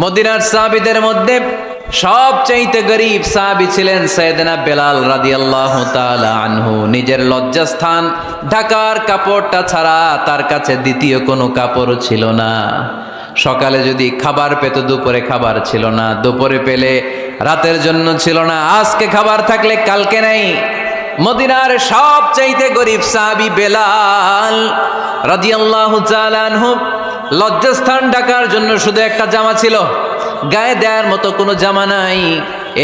মদিনার সাহাবীদের মধ্যে সবচাইতে গরীব সাহাবী ছিলেন সাইয়েদনা বেলাল রাদিয়াল্লাহু তাআলা আনহু। নিজের লজ্জাস্থান ঢাকার কাপড়টা ছাড়া তার কাছে দ্বিতীয় কোনো কাপড় ছিল না। সকালে যদি খাবার পেত, দুপুরে খাবার ছিল না, দুপুরে পেলে রাতের জন্য ছিল না, আজকে খাবার থাকলে কালকে নাই। মদিনার সবচাইতে গরীব সাহাবী বেলাল রাদিয়াল্লাহু তাআলা আনহু, লজ্জাস্থান ঢাকার জন্য শুধু একটা জামা ছিল, গায়ে দেওয়ার মতো কোনো জামা নাই।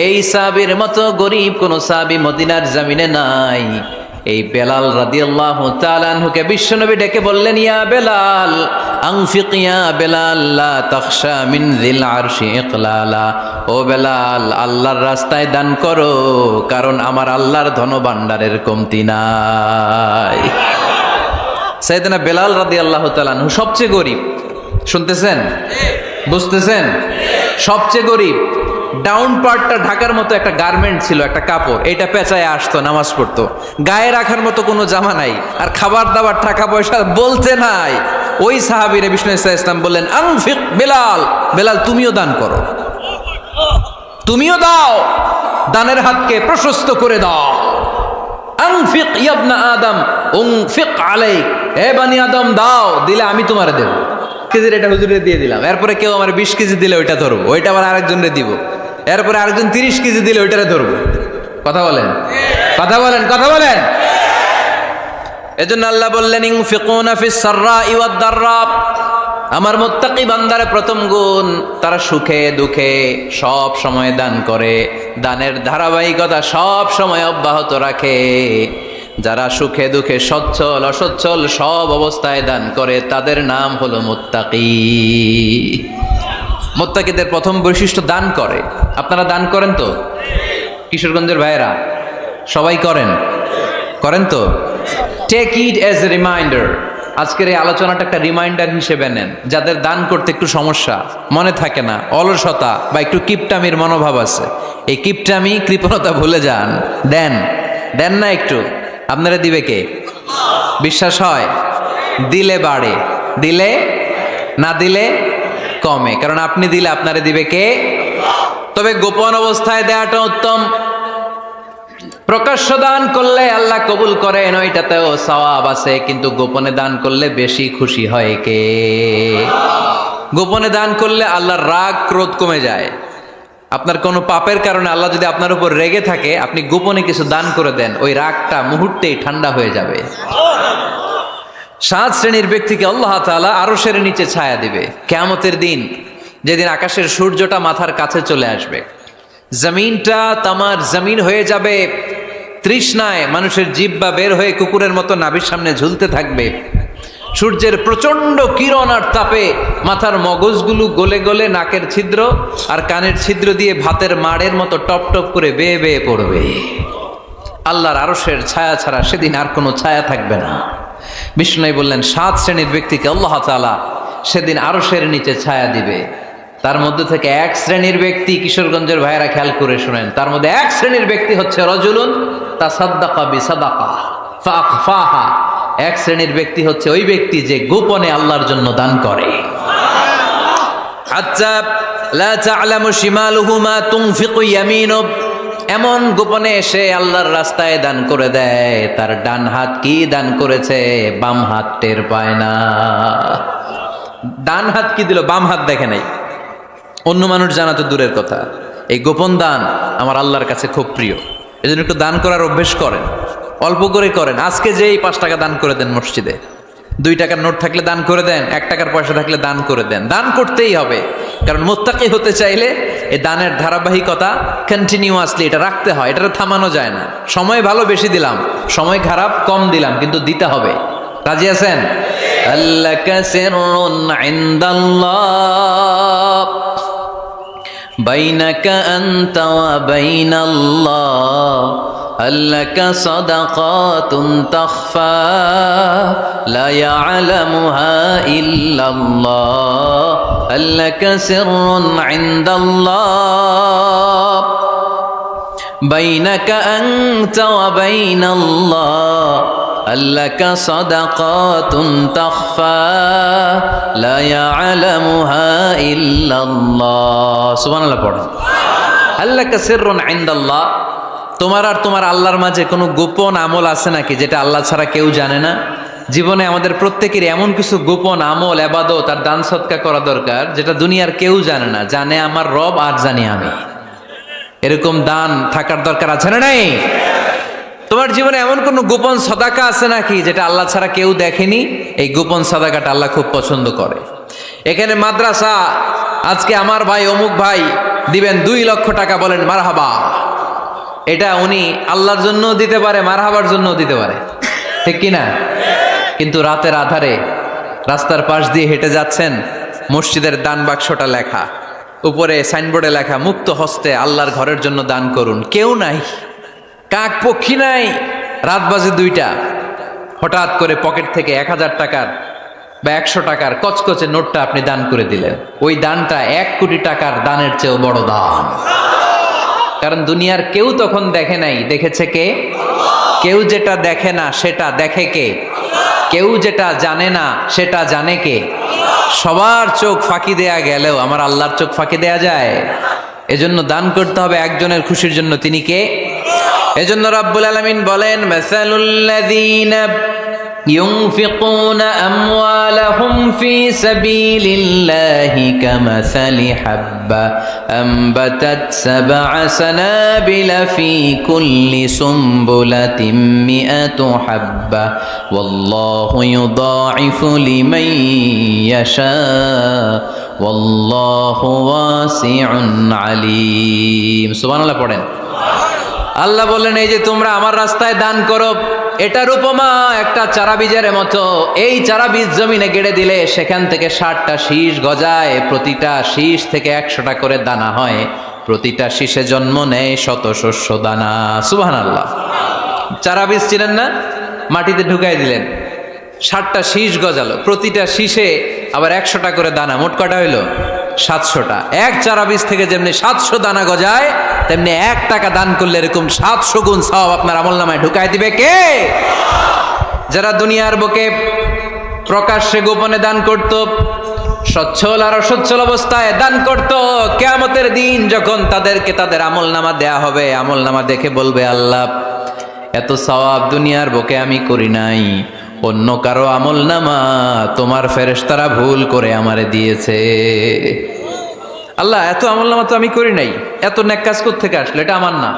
এই সাহাবীর মতো গরীব কোনো সাহাবী মদিনার জমিনে নাই। এই বেলাল রাদিয়াল্লাহু তাআলা আনহুকে বিশ্বনবী ডেকে বললেন, ইয়া বেলাল আনফিক ইয়া বেলাল লা তাখশা মিন যিল আরশি ইকলালা। ও বেলাল, আল্লাহর রাস্তায় দান করো, কারণ আমার আল্লাহর ধনভাণ্ডারের কমতি নাই। সাইয়েদনা বেলাল রাদিয়াল্লাহু তাআলা আনহু সবচেয়ে গরীব। শুনতেছেন? বুঝতেছেন? সবচেয়ে গরীব। ডাউন পার্টটা ঢাকার মতো একটা গার্মেন্ট ছিল, একটা কাপড়, এটা পেঁচায় আসতো, নামাজ পড়তো। গায়ে রাখার মতো কোনো জামা নাই, আর খাবার দাবার টাকা পয়সা বলতে নাই। ওই সাহাবীরে বিষ্ণু ইসা ইসলাম বললেন, আনফিক বেলাল, বেলাল তুমিও দান করো, তুমিও দাও, দানের হাতকে প্রশস্ত করে দাও। আনফিক ইবনা আদম উনফিক আলাইক, হে বানি আদম দাও, দিলে আমি তোমারে দেব। কেজির এটা হুজুরে দিয়ে দিলাম, এরপরে কেউ আমার 20 কেজি দিলে ওইটা ধরবো, ওইটা আবার আরেকজনরে দিব, এরপরে আরেকজন 30 কেজি দিলে ওইটারে ধরবো। কথা বলেন, কথা বলেন, কথা বলেন। এজন্য আল্লাহ বললেন, ইনফিকুনা ফিস সাররাই ওয়াদ দাররা। আমার মুত্তাকি বান্দারে প্রথম গুণ, তারা সুখে দুঃখে সব সময় দান করে, দানের ধারাবাহিকতা সব সময় অব্যাহত রাখে। যারা সুখে দুঃখে সচ্ছল অসচ্ছল সব অবস্থায় দান করে, তাদের নাম হলো মুত্তাকি। মুত্তাকিদের প্রথম বৈশিষ্ট্য দান করে। আপনারা দান করেন তো? কিশোরগঞ্জের ভাইয়েরা সবাই করেন? করেন তো? Take it as a reminder. আজকের এই আলোচনাটা একটা রিমাইন্ডার হিসেবে নেন। যাদের দান করতে একটু সমস্যা, মনে থাকে না, অলসতা বা একটু কিপটামির মনোভাব আছে, এই কিপটামি কৃপণতা ভুলে যান, দেন। দেন না একটু, আপনারা দিবে কে? বিশ্বাস হয়? দিলে বাড়ে, দিলে না দিলে কমে, কারণ আপনি দিলে আপনারে দিবে কে? তবে গোপন অবস্থায় দেওয়াটা উত্তম। প্রকাশ্য দান করলে আল্লাহ কবুল করেন, ওইটাতেও সওয়াব আছে, কিন্তু গোপনে দান করলে বেশি খুশি হয় কে? গোপনে দান করলে আল্লাহর রাগ ক্রোধ কমে যায়। আপনার কোনো পাপের কারণে আল্লাহ যদি আপনার উপর রেগে থাকে, আপনি গোপনে কিছু দান করে দেন, ওই রাগটা মুহূর্তেই ঠান্ডা হয়ে যাবে। 7 শ্রেণীর ব্যক্তিকে আল্লাহ তাআলা আরশের নিচে ছায়া দিবে কিয়ামতের দিন, যেদিন আকাশের সূর্যটা মাথার কাছে চলে আসবে, জমিনটা তামার জমিন হয়ে যাবে, তৃষ্ণায় মানুষের জিহ্বা বের হয়ে কুকুরের মতো নাভির সামনে ঝুলতে থাকবে। সূর্যের প্রচন্ড কিরণ আর তাপে মাথার মগজগুলো গলে গলে নাকের ছিদ্র আর কানের ছিদ্র দিয়ে ভাতের মাড়ের মতো টপ টপ করে বেয়ে বেয়ে পড়বে। আল্লাহর আরশের ছায়া ছাড়া সেদিন আর কোনো ছায়া থাকবে না। বিষ্ণু বললেন, 7 শ্রেণীর ব্যক্তিকে আল্লাহ তাআলা সেদিন আরশের নিচে ছায়া দিবে। তার মধ্যে থেকে 1 শ্রেণীর ব্যক্তি, কিশোরগঞ্জের ভাইয়েরা খেয়াল করে শুনেন, তার মধ্যে 1 শ্রেণীর ব্যক্তি হচ্ছে রাজুলুন তাসাদ্দাকা বিসাদাকা ফাআখফাহা। 1 শ্রেণীর ব্যক্তি হচ্ছে ওই ব্যক্তি যে গোপনে আল্লাহর জন্য দান করে। হাত্তা লা তা'লামু শিমালুহু মা তুনফিকু ইয়ামিনুহু, এমন গোপনে এসে আল্লাহর রাস্তায় দান করে দেয়, তার ডান হাত কি দান করেছে বাম হাত টের পায় না। ডান হাত কি দিল, বাম হাত দেখে নাই। অন্য মানুষ জানা তো দূরের কথা, এই গোপন দান আমার আল্লাহর কাছে খুব প্রিয়। এজন্য একটু দান করার অভ্যেস করেন, অল্প করে করেন। আজকে যেই 5 টাকা দান করে দেন মসজিদে, 2 টাকার নোট থাকলে দান করে দেন, 1 টাকার পয়সা থাকলে দান করে দেন। দান করতেই হবে, কারণ মুত্তাকি হতে চাইলে এই দানের ধারাবাহিকতা কন্টিনিউয়াসলি এটা রাখতে হয়, এটা থামানো যায় না। সময় ভালো বেশি দিলাম, সময় খারাপ কম দিলাম, কিন্তু দিতে হবে। রাজি আছেন? আল্লাকা সিররুন ইনদাল্লাহ বাইনাকা আনতা ওয়া বাইনাল্লাহ, আল্লাকা সাদাকাতুন তাখফা লা ইয়ালামুহা ইল্লাল্লাহ, আল্লাকা সিররুন ইনদাল্লাহ বাইনাকা আনতা ওয়া বাইনাল্লাহ, আল্লাকা সাদাকাতুন তাখফা লা ইয়ালামুহা ইল্লাল্লাহ। সুবহানাল্লাহ পড়েন। আল্লাকা সিররুন ইনদাল্লাহ, তোমার আর তোমার আল্লাহর মাঝে কোনো গোপন আমল আছে নাকি যেটা আল্লাহ ছাড়া কেউ জানে না? জীবনে আমাদের প্রত্যেকেরই এমন কিছু গোপন আমল, ইবাদত আর দান সদকা করা দরকার যেটা দুনিয়ার কেউ জানে না, জানে আমার রব আর জানি আমি। এরকম দান থাকার দরকার আছে না নাই? তোমার জীবনে এমন কোন গোপন সাদাকা আছে নাকি যেটা আল্লাহ ছাড়া কেউ দেখেনি? এই গোপন সাদাকাটা আল্লাহ খুব পছন্দ করে। এখানে মাদ্রাসা আজকে আমার ভাই অমুক ভাই দিবেন 2 লক্ষ টাকা, বলেন মারহাবা। এটা উনি আল্লাহর জন্য দিতে পারে, মারহাবার জন্য দিতে পারে, ঠিক কি না? কিন্তু রাতের আধারে রাস্তার পাশ দিয়ে হেঁটে যাচ্ছেন, মসজিদের দান বাক্সটা লেখা, উপরে সাইনবোর্ডে লেখা মুক্ত হস্তে আল্লাহর ঘরের জন্য দান করুন। কেউ নাই, কাক পক্ষী নাই, রাত বাজে 2টা, হঠাৎ করে পকেট থেকে 1000 টাকার বা 100 টাকার কচকচে নোটটা আপনি দান করে দিলেন। ওই দানটা 1 কোটি টাকার দানের চেয়েও বড় দান। কারণ দুনিয়ার কেউ তখন দেখে নাই, দেখেছে কে? কেউ যেটা দেখে না সেটা দেখে কে? কেউ যেটা জানে না সেটা জানে কে? সবার চোখ ফাঁকি দেয়া গেলেও আমার আল্লাহর চোখ ফাঁকি দেয়া যায়? এজন্য দান করতে হবে একজনের খুশির জন্য, তিনি কে? এজন্য রাব্বুল আলামিন বলেন, মাসালুল্লাযীনা ইউনফিকুনা আমওয়ালাহুম ফি সাবিলিল্লাহি কামাসালি হাব্বা আমবাতাত সাবআ সানাবিলা ফি কুল্লি সুমবুলাতিন মিআতু হাব্বা ওয়াল্লাহু ইউদাঈফু লিমান ইয়াশা ওয়াল্লাহু ওয়াসিউন আলীম। সুবহানাল্লাহ পড়েন। আল্লাহ বললেন, এই যে তোমরা আমার রাস্তায় দান করো, এটার উপমা একটা চারা বীজের মতো। এই চারা বীজ জমিনে গেড়ে দিলে সেখান থেকে 60টা শীষ গজায়, প্রতিটা শীষ থেকে 100টা করে দানা হয়, প্রতিটা শীষে জন্ম নেয় শত শস্য দানা। সুবহানাল্লাহ। চারা বীজ ছিলেন না, মাটিতে ঢুকাই দিলেন, 60টা শীষ গজালো, প্রতিটা শীষে আবার 100টা করে দানা, মোট কটা হইল? 700টা। এক চারা বীজ থেকে যেমনি 700 দানা গজায়, তেমনি 1 টাকা দান করলে এরকম 700 গুণ সওয়াব আপনার আমলনামায় ঢুকাই দিবে কে? যারা দুনিয়ার বুকে প্রকাশ্যে গোপনে দান করত, সচ্ছল আর অসচ্ছল অবস্থায় দান করত, কিয়ামতের দিন যখন তাদেরকে তাদের আমলনামা দেয়া হবে, আমলনামা দেখে বলবে, আল্লাহ এত সওয়াব দুনিয়ার বুকে আমি করি নাই, অন্য কারো আমলনামা তোমার ফেরেশতারা ভুল করে আমারে দিয়েছে। আল্লাহ এত আমলনামা তো আমি করি নাই, এত নেক কাজ কোত্থেকে আসলো? এটা আমার না,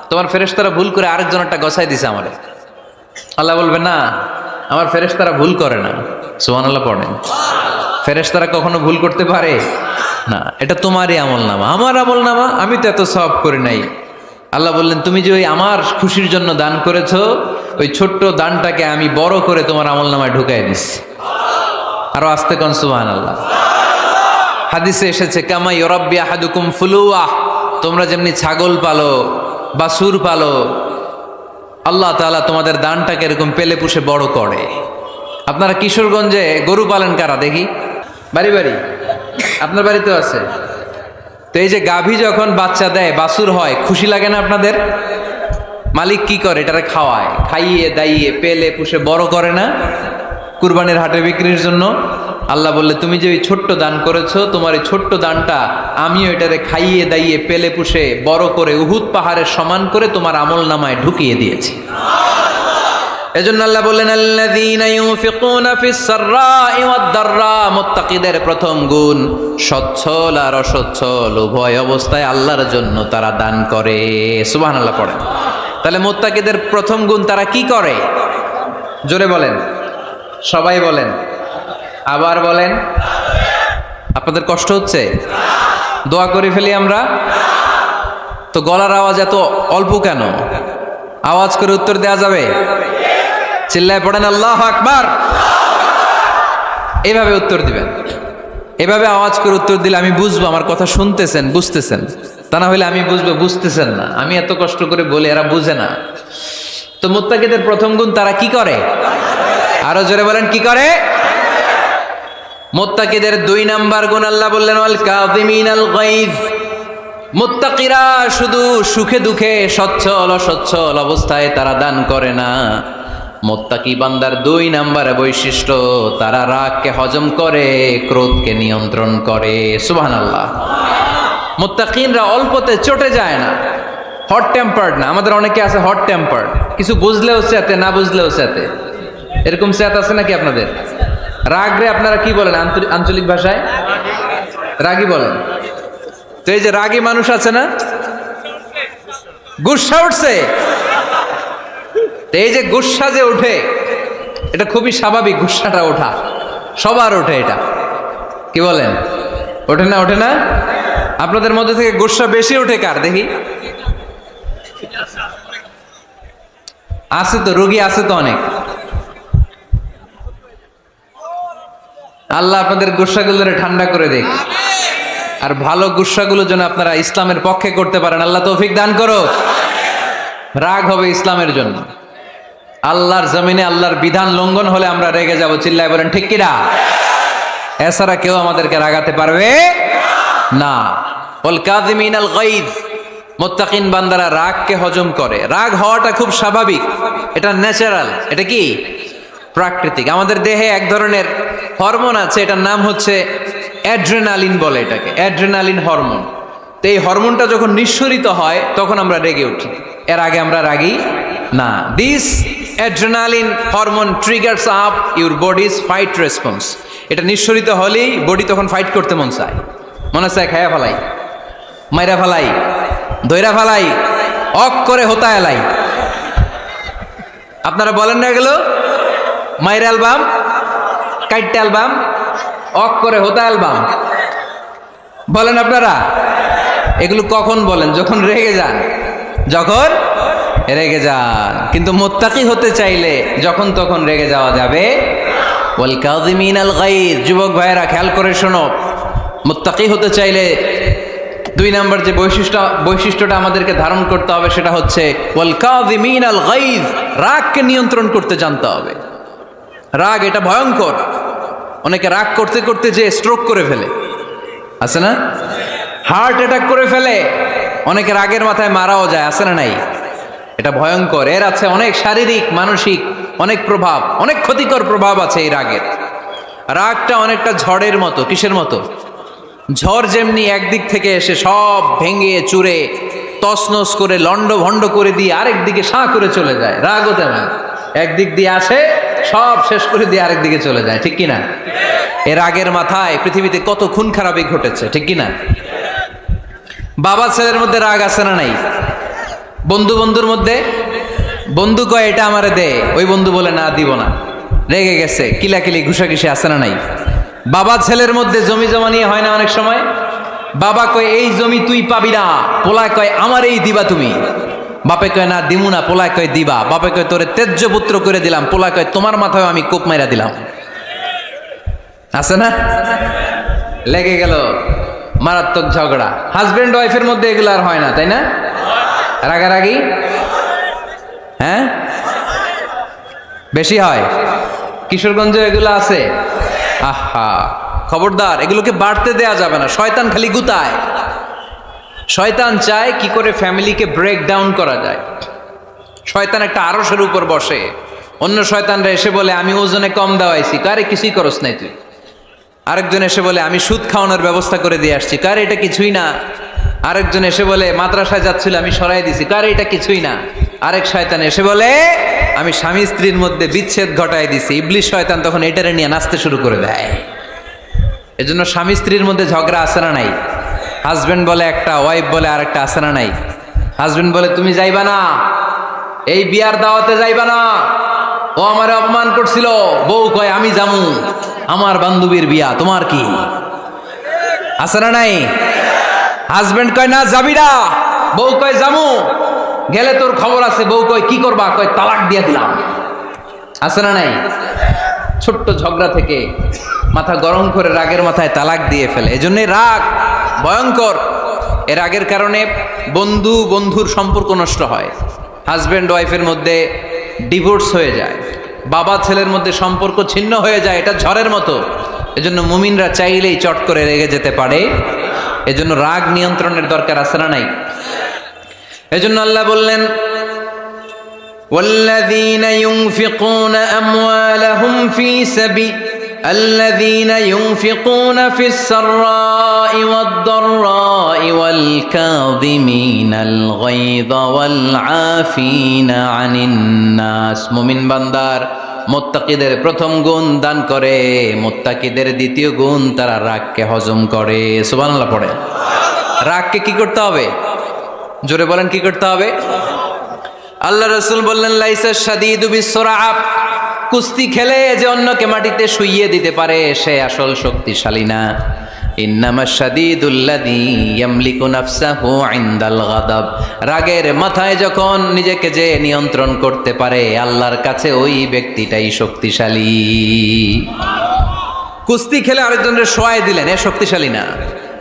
তোমার ফেরেশতারা ভুল করে আরেকজনেরটা গছাই দিছে আমারে। আল্লাহ বলবে, না, আমার ফেরেশতারা ভুল করে না। সুবহানাল্লাহ পড়েন। ফেরেশতারা কখনো ভুল করতে পারে না, এটা তোমারই আমলনামা, আমার আমলনামা, আমি তো এত সওয়াব করি নাই। আল্লাহ বললেন, তুমি যে ওই আমার খুশির জন্য দান করেছো, ওই ছোট্ট দানটাকে আমি বড় করে তোমার আমলনামায় ঢুকাই দিচ্ছি। আরো আস্তে কোন সুবহানাল্লাহ। হাদিসে এসেছে, কামা ইউরাব্বি আহাদুকুম ফুলুয়াহ, তোমরা যেমনি ছাগল পালো, বাছুর পালো, আল্লাহ তাআলা তোমাদের দানটাকে এরকম পেলে পুষে বড় করে। আপনারা কিশোরগঞ্জে গরু পালেন কারা দেখি? বাড়ি বাড়ি, আপনার বাড়িতেও আছে। তো এই যে গাভী যখন বাচ্চা দেয়, বাছুর হয়, খুশি লাগে না আপনাদের? মালিক কি করে? এটারে খাওয়ায়, খাইয়ে দাইয়ে পেলে পুষে বড় করে না? কুরবানির হাটে বিক্রির জন্য। আল্লাহ বললে, তুমি যে ওই ছোট্ট দান করেছো, তোমার এই ছোট্ট দানটা আমিও এটারে খাইয়ে দাইয়ে পেলে পুষে বড় করে উহুদ পাহাড়ের সমান করে তোমার আমলনামায় ঢুকিয়ে দিয়েছি। এজন্য আল্লাহ বললেন, আল্লাযীনা ইউনফিকুনা ফিস সাররাই ওয়াদ দাররা, মুত্তাকিদের প্রথম গুণ সচ্ছল আর অসচ্ছল উভয় অবস্থায় আল্লাহর জন্য তারা দান করে। সুবহানাল্লাহ পড়েন। তাহলে মুত্তাকিদের প্রথম গুণ, তারা কি করে? জোরে বলেন, সবাই বলেন, আবার বলেন। আপনাদের কষ্ট হচ্ছে? দোয়া করে ফেলি আমরা তো। গলার আওয়াজ এত অল্প কেন? আওয়াজ করে উত্তর দেওয়া যাবে? চিল্লায় পড়েন আল্লাহু আকবার। এইভাবে উত্তর দিবেন, এভাবে আওয়াজ করে উত্তর দিলে আমি বুঝবো আমার কথা শুনতেছেন, বুঝতেছেন। তা না হলে আমি বুঝবো বুঝতেছেন না, আমি এত কষ্ট করে বলে এরা বুঝে না। তো মুত্তাকিদের প্রথম গুণ, তারা কি করে? আরো জোরে বলেন, কি করে? মুত্তাকিদের 2 নাম্বার গুণ আল্লাহ বললেন, ওয়াল কাযিমিনাল গায়জ। মুত্তাকিরা শুধু সুখে দুঃখে, সচ্ছল অসচ্ছল অবস্থায় তারা দান করে না, মুত্তাকি বান্দার 2 নম্বরে বৈশিষ্ট্য, তারা রাগকে হজম করে, ক্রোধকে নিয়ন্ত্রণ করে। সুবহানাল্লাহ। মুত্তাকিনরা অল্পতে চটে যায় না, হট টেম্পার্ড না। আমাদের অনেকে আছে হট টেম্পার্ড, কিছু বুঝলেও চেতে, না বুঝলেও চেতে। এরকম চেত আছে নাকি আপনাদের? রাগ রে আপনারা কি বলেন আঞ্চলিক ভাষায়? রাগী বলেন। তো এই যে রাগী মানুষ আছে না, গুসা উঠছে, এই যে গুসা যে ওঠে, এটা খুবই স্বাভাবিক। গুসাটা ওঠা সবার ওঠে, এটা কি বলেন? ওঠে না? ওঠে না? আপনাদের মধ্যে থেকে গুসা বেশি ওঠে কার দেখি? আছে তো, রোগী আছে তো অনেক। আল্লাহ আপনাদের গুসাগুলোরে ঠান্ডা করে দেখ, আর ভালো গুসাগুলো যেন আপনারা ইসলামের পক্ষে করতে পারেন। আল্লাহ তৌফিক দান করো। রাগ হবে ইসলামের জন্য। আল্লাহর জমিনে আল্লাহর বিধান লঙ্ঘন হলে আমরা রেগে যাব। চিল্লায় বলেন ঠিক কিনা? এছাড়া কেউ আমাদেরকে রাগাতে পারবে না। ওয়াল কাযিমিনাল গায়জ, মুত্তাকিন বান্দারা রাগকে হজম করে। রাগ হওয়াটা খুব স্বাভাবিক, এটা ন্যাচারাল, এটা কি প্রাকৃতিক। আমাদের দেহে এক ধরনের হরমোন আছে, এটার নাম হচ্ছে অ্যাড্রেনালিন বলে এটাকে, অ্যাড্রেনালিন হরমোন। তো এই হরমোনটা যখন নিঃসরিত হয় তখন আমরা রেগে উঠি, এর আগে আমরা রাগি না। This adrenaline hormone triggers up your bodies fight response. এটা নিঃসরিত হলেই বডি তখন ফাইট করতে মন চায়, মনে চায় খায়া ফেলাই, মাইরা ফেলাই, দইরা ফেলাই, অক করে হোতা এলাই। আপনারা বলেন না এগুলো? মাইরা অ্যালবাম, কাইটটা অ্যালবাম, অক করে হোতা অ্যালবাম বলেন আপনারা? এগুলো কখন বলেন? যখন রেগে যান, যখন রেগে যান। কিন্তু মুত্তাকি হতে চাইলে যখন তখন রেগে যাওয়া যাবে। ওয়াল কাযিমিনাল গায়জ, যুবক ভাইয়েরা খেয়াল করে শোনো, মুত্তাকি হতে চাইলে 2 নম্বর যে বৈশিষ্ট্যটা আমাদেরকে ধারণ করতে হবে সেটা হচ্ছে ওয়াল কাযিমিনাল গায়জ, রাগকে নিয়ন্ত্রণ করতে জানতে হবে। রাগ এটা ভয়ঙ্কর। অনেকে রাগ করতে করতে যে স্ট্রোক করে ফেলে, আছে না? হার্ট অ্যাটাক করে ফেলে। অনেকে রাগের মাথায় মারাও যায়, আছে না নাই? এটা ভয়ঙ্কর। এর আছে অনেক শারীরিক, মানসিক অনেক প্রভাব, অনেক ক্ষতিকর প্রভাব আছে এই রাগের। রাগটা অনেকটা ঝড়ের মতো। কিসের মতো? ঝড় যেমনি একদিক থেকে এসে সব ভেঙে চুরে তছনছ করে লন্ড ভন্ড করে দিয়ে আরেক দিকে সাঁ করে চলে যায়, রাগও তেমন একদিক দিয়ে আসে, সব শেষ করে দিয়ে আরেক দিকে চলে যায়, ঠিক কিনা? এর আগের মাথায় পৃথিবীতে কত খুন খারাপি ঘটেছে, ঠিক কিনা? বাবা ছেলের মধ্যে রাগ আছে না নাই? বন্ধু বন্ধুর মধ্যে, বন্ধু কয় এটা আমারে দে, ওই বন্ধু বলে না দিব না, রেগে গেছে, কিলাকিলি ঘুষাঘুষি আছে না নাই? বাবা ছেলের মধ্যে জমি জমা নিয়ে হয় না অনেক সময়? বাবা কয় এই জমি তুই পাবি না, পোলায় কয় আমার এই দিবা তুমি। বাপে কয় না দিমু না, পোলায় কয় দিবা। বাপে কয় তোরে তেজ্য পুত্র করে দিলাম, পোলায় কয় তোমার মাথায় আমি কোপ মাইরা দিলাম। আছে না? লেগে গেল, মারাত্মক ঝগড়া। হাজবেন্ড ওয়াইফের মধ্যে এগুলো আর হয় না, তাই না? রাগারাগি হ্যাঁ বেশি হয়। কিশোরগঞ্জে এগুলো আছে। আহা, খবরদার, এগুলোকে বাড়তে দেয়া যাবে না। শয়তান খালি গুতায়। শয়তান চায় কি করে ফ্যামিলিকে ব্রেক ডাউন করা যায়। শয়তান একটা আরশের উপর বসে, অন্য শয়তানরা এসে বলে আমি ওজনে কম দেওয়াইছি, কারে কিছুই করস নাই তুই। আরেকজন এসে বলে আমি সুদ খাওয়ানোর ব্যবস্থা করে দিয়ে আসছি, কারে এটা কিছুই না। আরেকজন এসে বলে মাদ্রাসায় যাচ্ছিল আমি সরাই দিছি, কারে এটা কিছুই না। আরেক শয়তান এসে বলে আমি স্বামী স্ত্রীর মধ্যে বিচ্ছেদ ঘটায় দিছি। ইবলিশ শয়তান তখন এটারে নিয়ে নাচতে শুরু করে দেয়। এজন্য স্বামী স্ত্রীর মধ্যে ঝগড়া আছে না নাই? হাজবেন্ড বলে একটা, ওয়াইফ বলে আরেকটা, আছে না নাই? হাজবেন্ড বলে তুমি যাইবা না, এই বিয়ার দাওয়াতে যাইবা না, ও আমারে অপমান করছিল। বউ কয় আমি যামু, আমার বান্ধবীর বিয়া, তোমার কি? আছে না নাই? হাজবেন্ড কয় না যাবি না, বউ কয় যামু, গেলে তোর খবর আছে। বউ কয় কি করবা? কয় তালাক দিয়া দিলাম। আছে না নাই? ছোট্ট ঝগড়া থেকে মাথা গরম করে রাগের মাথায় তালাক দিয়ে ফেলে। এজন্য রাগ ভয়ঙ্কর। এর রাগের কারণে বন্ধু বন্ধুর সম্পর্ক নষ্ট হয়, হাজব্যান্ড ওয়াইফের মধ্যে ডিভোর্স হয়ে যায়, বাবা ছেলের মধ্যে সম্পর্ক ছিন্ন হয়ে যায়। এটা ঝড়ের মতো। এজন্য মুমিনরা চাইলেই চট করে রেগে যেতে পারে। এজন্য রাগ নিয়ন্ত্রণের দরকার আছে না নাই? এজন্য আল্লাহ বললেন والذين ينفقون أموالهم في سبيل الذين ينفقون في السراء والضراء والكاظمين الغيظ والعافين عن الناس মুমিন বান্দার মুত্তাকিদের প্রথম গুণ দান করে, মুত্তাকিদের দ্বিতীয় গুণ তারা রাগকে হজম করে। সুবহানাল্লাহ পড়ে। রাগকে কি করতে হবে? জোরে বলেন, কি করতে হবে? আল্লাহ রাসূল বললেন, লাইসা শাদীদু বিসসুরআ, কুস্তি খেলে যে অন্যকে মাটিতে শুইয়ে দিতে পারে সে আসল শক্তিশালী না। ইন্নামাশ শাদীদুল্লাযী ইয়ামলিকু নাফসাহু ইনদাল গাদাব, রাগের মাথায় যখন নিজেকে যে নিয়ন্ত্রণ করতে পারে আল্লাহর কাছে ওই ব্যক্তিটাই শক্তিশালী। কুস্তি খেলে আরেকজনের শোয়ায় দিলেন, এ শক্তিশালী না,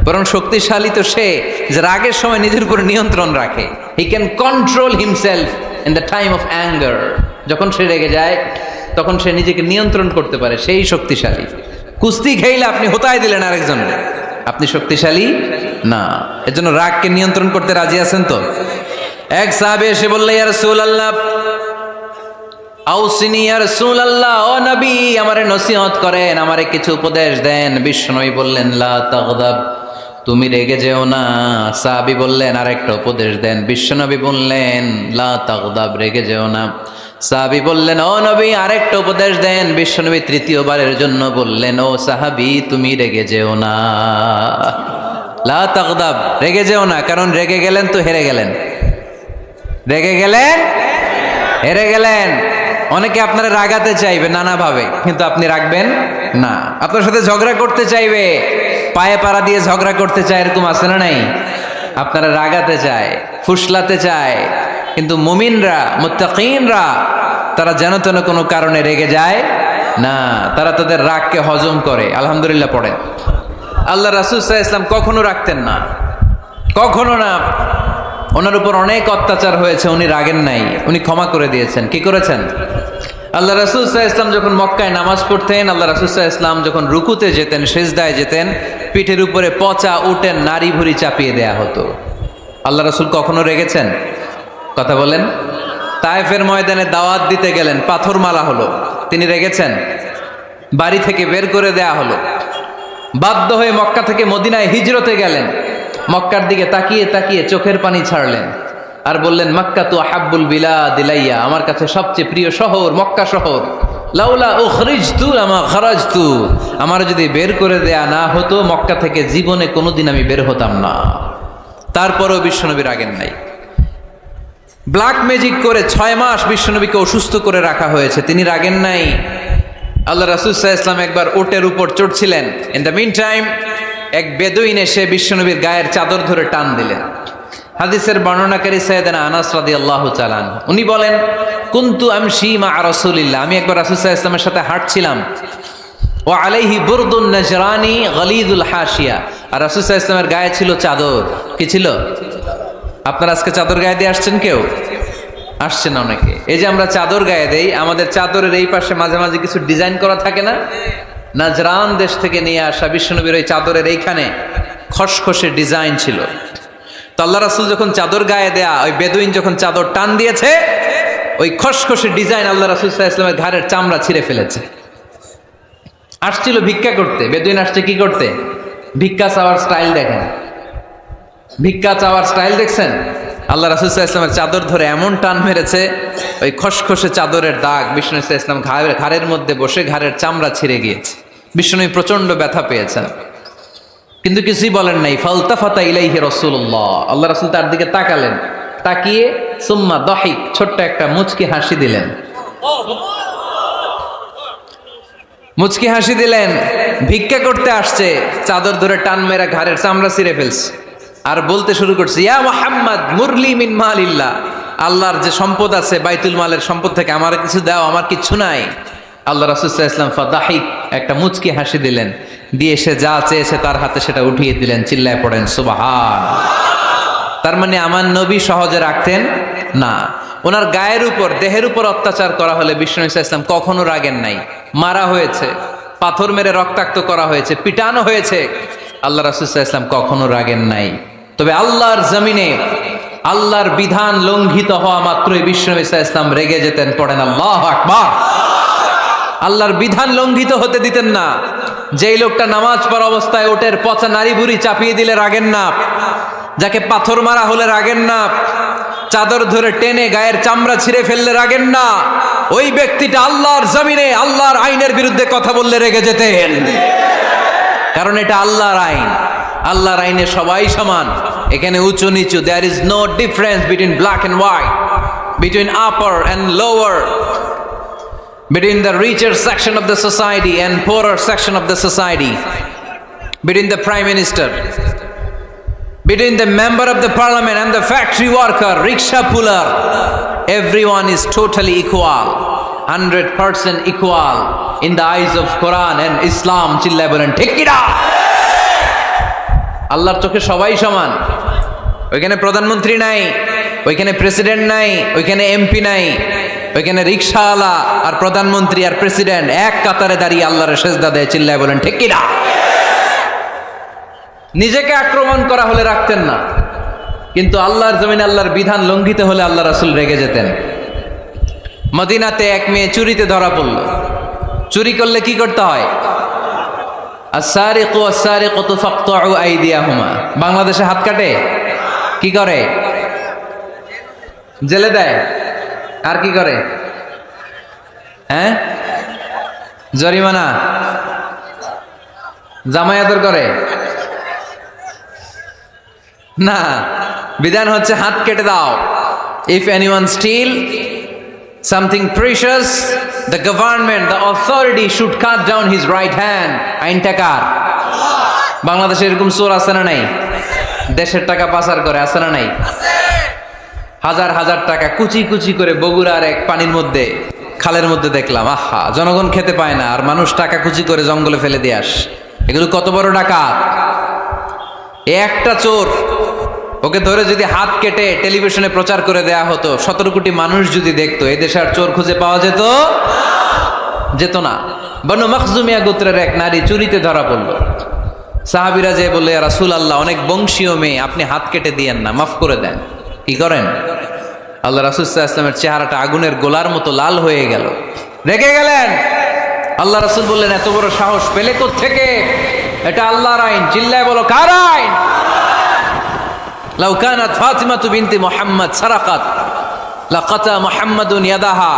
বরং শক্তিশালী তো সে যে রাগের সময় নিজের উপর নিয়ন্ত্রণ রাখে। He can control himself in the time of anger. যখন সে রেগে যায় তখন সে নিজেকে নিয়ন্ত্রণ করতে পারে, সেই শক্তিশালী। কুস্তি খেইলে আপনি হোতায় দিলেন আরেকজন, আপনি শক্তিশালী না। এজন্য রাগকে নিয়ন্ত্রণ করতে রাজি আছেন তো? এক সাহাবী এসে বলল, ইয়া রাসূলুল্লাহ আউসিনি ইয়া রাসূলুল্লাহ, ও নবী আমারে নসিহত করেন, আমারে কিছু উপদেশ দেন। বিশ্বনবী বললেন, লা তাগদাব, তুমি রেগে যেও না। সাহাবী বললেন, আরেকটা উপদেশ দেন। বিশ্বনবী বললেন, লা তাগদাব, রেগে যেও না। সাহাবী বললেন, ও নবী আরেকটা উপদেশ দেন। বিশ্বনবী তৃতীয়বারের জন্য বললেন, ও সাহাবী তুমি রেগে যেও না, লা তাগদাব, রেগে যেও না। কারণ রেগে গেলেন তো হেরে গেলেন, রেগে গেলেন হেরে গেলেন। অনেকে আপনারা রাগাতে চাইবে নানাভাবে, কিন্তু আপনি রাখবেন না। আপনার সাথে ঝগড়া করতে চাইবে, পায়ে পাড়া দিয়ে ঝগড়া করতে চায়, এরকম আছে না নাই? আপনারা রাগাতে চায়, ফুসলাতে চায়, কিন্তু মুমিনরা, মুত্তাকিনরা তারা যেন তেন কোনো কারণে রেগে যায় না, তারা তাদের রাগকে হজম করে। আলহামদুলিল্লাহ পড়েন। আল্লাহ রাসূল সাল্লাল্লাহু আলাইহি ওয়াসাল্লাম কখনো রাগতেন না, কখনো না। ওনার উপর অনেক অত্যাচার হয়েছে, উনি রাগেন নাই, উনি ক্ষমা করে দিয়েছেন। কি করেছেন? আল্লাহ রাসূল সাল্লাল্লাহু আলাইহি ওয়াসাল্লাম যখন মক্কায় নামাজ পড়তেন, আল্লাহ রাসূল সাল্লাল্লাহু আলাইহি ওয়াসাল্লাম যখন রুকুতে যেতেন, সিজদায় যেতেন, পিঠের উপরে পচা উটের নাড়ি ভুঁড়ি চাপিয়ে দেয়া হতো। আল্লাহ রাসূল কখনো রেগেছেন? কথা বলেন। তায়েফের ময়দানে দাওয়াত দিতে গেলেন, পাথর মারা হলো, তিনি রেগেছেন? বাড়ি থেকে বের করে দেয়া হলো, বাধ্য হয়ে মক্কা থেকে মদিনায় হিজরতে গেলেন। মক্কার দিকে তাকিয়ে তাকিয়ে চোখের পানি ছাড়লেন আর বললেন, মক্কা তু আহাব্বুল বিলাদ ইলাইয়া, আমার কাছে সবচেয়ে প্রিয় শহর মক্কা শহর। লাউলা উখরিজতু লামা খারাজতু, আমার যদি বের করে দেয়া না হতো মক্কা থেকে জীবনে কোনোদিন আমি বের হতাম না। তারপরেও বিশ্বনবী রাগেন নাই। ব্ল্যাক ম্যাজিক করে 6 মাস বিশ্বনবীকে অসুস্থ করে রাখা হয়েছে, তিনি রাগেন নাই। আল্লাহ রাসূল সাল্লাল্লাহু আলাইহি ওয়াসাল্লাম একবার উটের উপর চড়ছিলেন। ইন দ্য মিন টাইম এক বেদুইন এসে বিশ্বনবীর গায়ের চাদর ধরে টান দিলেন। হাদিসের বর্ণনাকারী সাইয়েদনা আনাস রাদিয়াল্লাহু তাআলা আনহু, উনি বলেন, কুনতু আমশি মা রাসূলিল্লাহ, আমি একবার রাসূল সাল্লাল্লাহু আলাইহি ওয়াসাল্লামের সাথে হাঁটছিলাম। ওয়া আলাইহি বুরদুন নাজরানি গলিদুল হাশিয়া, আর রাসূল সাল্লাল্লাহু আলাইহি ওয়াসাল্লামের গায়ে ছিল চাদর। কি ছিল? আপনারা আজকে চাদর গায়ে দিয়ে আসছেন? কেউ আসছেন? অনেকে। এই যে আমরা চাদর গায়ে দেই, আমাদের চাদরের এই পাশে মাঝে মাঝে কিছু ডিজাইন করা থাকে না? নাজরান দেশ থেকে নিয়ে আসা বিশ্বনবীর ওই চাদরের এইখানে খসখসে ডিজাইন ছিল। তো আল্লাহ রাসূল যখন চাদর গায়ে দেয়া, ওই বেদুইন যখন চাদর টান দিয়েছে, ওই খসখসে ডিজাইন আল্লাহ রাসূল সাল্লাল্লাহু আলাইহি ওয়াসাল্লামের ঘাড়ের চামড়া ছিঁড়ে ফেলেছে। আসছিল ভিক্ষা করতে, বেদুইন আসছে কি করতে? ভিক্ষা চাওয়ার স্টাইল দেখেন, ভিক্ষা চাওয়ার স্টাইল দেখছেন? আল্লাহ রাসূল সাল্লাল্লাহু আলাইহি ওয়াসাল্লামের চাদর ধরে এমন টান মেরেছে, ওই খসখসে চাদরের দাগ বিষ্ণু সাল্লাল্লাহু আলাইহি ওয়াসাল্লাম ঘাড়ের মধ্যে বসে ঘাড়ের চামড়া ছিঁড়ে গিয়েছে। বিষ্ণু প্রচন্ড ব্যথা পেয়েছেন, কিন্তু কিছুই বলেন নাই। ফালতাফাতা ইলাইহি রাসূলুল্লাহ, আল্লাহ রাসূল তার দিকে তাকালেন, তাকিয়ে সুম্মা দাহিক, ছোট্ট একটা মুচকি হাসি দিলেন। মুচকি হাসি দিলেন। ভিক্ষা করতে আসছে, চাদর ধরে টান মেরা ঘাড়ের চামড়া ছিঁড়ে ফেলছে, আর বলতে শুরু করছে, ইয়া মুহাম্মদ মুরলি মিন মালিল্লাহ, আল্লাহর যে সম্পদ আছে বাইতুল মালের সম্পদ থেকে আমার কিছু দাও, আমার কিচ্ছু নাই। আল্লাহ রাসূল সাল্লাল্লাহু আলাইহি ওয়াসাল্লাম ফাদাহিক, একটা মুচকি হাসি দিলেন, দিয়ে সে যা চেয়েছে তার হাতে সেটা উঠিয়ে দিলেন। চিল্লায় পড়েন সুবহান। তার মানে আমার নবী সহজে রাখতেন না। ওনার গায়ের উপর, দেহের উপর অত্যাচার করা হলে বিষ্ণু সাল্লাল্লাহু আলাইহি ওয়াসাল্লাম কখনো রাগেন নাই। মারা হয়েছে, পাথর মেরে রক্তাক্ত করা হয়েছে, পিটানো হয়েছে, আল্লাহ রাসূল সাল্লাল্লাহু আলাইহি ওয়াসাল্লাম কখনো রাগেন নাই। তবে আল্লাহর জমিনে আল্লাহর বিধান লঙ্ঘিত হওয়া মাত্রই বিশ্বনবী সাল্লাল্লাহু আলাইহি ওয়াসাল্লাম রেগে যেতেন। পড়েন আল্লাহু আকবার। আল্লাহর বিধান লঙ্ঘিত হতে দিতেন না। যেই লোকটা নামাজ পড়া অবস্থায় ওটের পচা নারী বুড়ি চাপিয়ে দিলে রাগেন না, যাকে পাথর মারা হলে রাগেন না, চাদর ধরে টেনে গায়ের চামড়া ছিঁড়ে ফেললে রাগেন না, ওই ব্যক্তিটা আল্লাহর জমিনে আল্লাহর আইনের বিরুদ্ধে কথা বললে রেগে যেতেন। কারণ এটা আল্লাহর আইন। আল্লাহর আইনে সবাই সমান, এখানে উঁচু নিচু, there is no difference between black and white, between upper and lower, between the richer section of the society and poorer section of the society, between the prime minister, between the member of the parliament and the factory worker, rickshaw puller, everyone is totally equal, 100% equal in the eyes of Quran and Islam. চিল্লায় বলেন ঠিক কি না? আল্লাহর চোখে সবাই সমান। ওইখানে প্রধানমন্ত্রী নাই, ওইখানে প্রেসিডেন্ট নাই, ওইখানে এমপি নাই, ওইখানে রিকশাওয়ালা আর প্রধানমন্ত্রী আর প্রেসিডেন্ট এক কাতারে দাঁড়িয়ে আল্লাহর সেজদা দেয়। চিল্লায় বলেন ঠিক কি না? নিজেকে আক্রমণ করা হলে রাখতেন না, কিন্তু আল্লাহর জমিনে আল্লাহর বিধান লঙ্ঘিত হলে আল্লাহ রাসূল রেগে যেতেন। মদিনাতে এক মেয়ে চুরিতে ধরা পড়ল। চুরি করলে কি করতে হয়? আস-সারিকু ওয়াস-সারিকাতু ফাকতাউ আইদিয়াহুমা। বাংলাদেশে হাত কাটে, কি করে? জেলে দেয়। আর কি করে? হ্যাঁ, জরিমানা, জামায়াতর করে না। বিধান হচ্ছে হাত কেটে দাও। If anyone steal something precious, the government, the authority should cut down his right hand. আইনটা কার? বাংলাদেশে এরকম চোর আছে না নাই? দেশের টাকা পাচার করে, আছে না নাই? হাজার হাজার টাকা কুচি কুচি করে বগুড়ার এক পানির মধ্যে, খালের মধ্যে দেখলাম। আহা, জনগণ খেতে পায় না আর মানুষ টাকা কুচি করে জঙ্গলে ফেলে দিয়ে আস। এগুলো কত বড় ডাকাত! একটা চোর, ওকে ধরে যদি হাত কেটে টেলিভিশনে প্রচার করে দেয়া হতো, 17 কোটি মানুষ যদি দেখতো, এই দেশে আর চোর খুঁজে পাওয়া যেত না। বনু মখজুমিয়া গোত্রের এক নারী চুরিতে ধরা পড়ল। সাহাবীরা যে বললে, ইয়া রাসূলুল্লাহ, অনেক বংশীয় মেয়ে, আপনি হাত কেটে দিয়েন না, মাফ করে দেন। কি করেন? আল্লাহ রাসূল সাল্লাল্লাহু আলাইহি ওয়াসাল্লামের চেহারাটা আগুনের গোলার মতো লাল হয়ে গেল, রেগে গেলেন। আল্লাহ রাসূল বললেন, এত বড় সাহস পেলে কোত্থেকে? এটা আল্লাহর আইন। চিল্লায় বলো, কার আইন? লাউ কানাত ফাতিমাতু বিনতি মুহাম্মদ সারাকাত লাকাতা মুহাম্মাদুন ইয়াদাহা।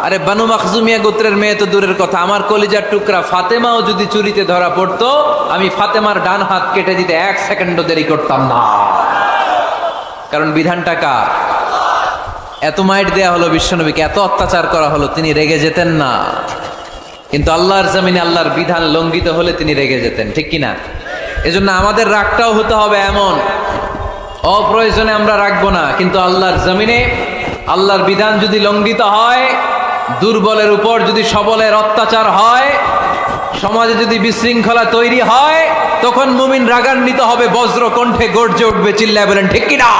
আরে বনু মখজুমিয়া গোত্রের মেয়ে তো দূরের কথা, আমার কলিজার টুকরা ফাতেমাও যদি চুরিতে ধরা পড়তো, আমি ফাতেমার ডান হাত কেটে দিতে 1 সেকেন্ডও দেরি করতাম না। কারণ বিধানটা কার? এত মাইট দেয়া হলো বিশ্বনবীকে, এত অত্যাচার করা হলো, তিনি রেগে যেতেন না। কিন্তু আল্লাহর জমিনে আল্লাহর বিধান লঙ্ঘিত হলে তিনি রেগে যেতেন, ঠিক কিনা? এজন্য আমাদের রাগটাও হতে হবে এমন, অপ্রয়োজনে আমরা রাখবো না। কিন্তু আল্লাহর জমিনে আল্লাহর বিধান যদি লঙ্ঘিত হয়, দুর্বলের উপর যদি সবলের অত্যাচার হয়, সমাজে যদি বিশৃঙ্খলা তৈরি হয়, তখন মুমিন রাগান্বিত হবে, বজ্র কণ্ঠে গর্জে উঠবে। চিল্লায় বলেন ঠিক কিনা?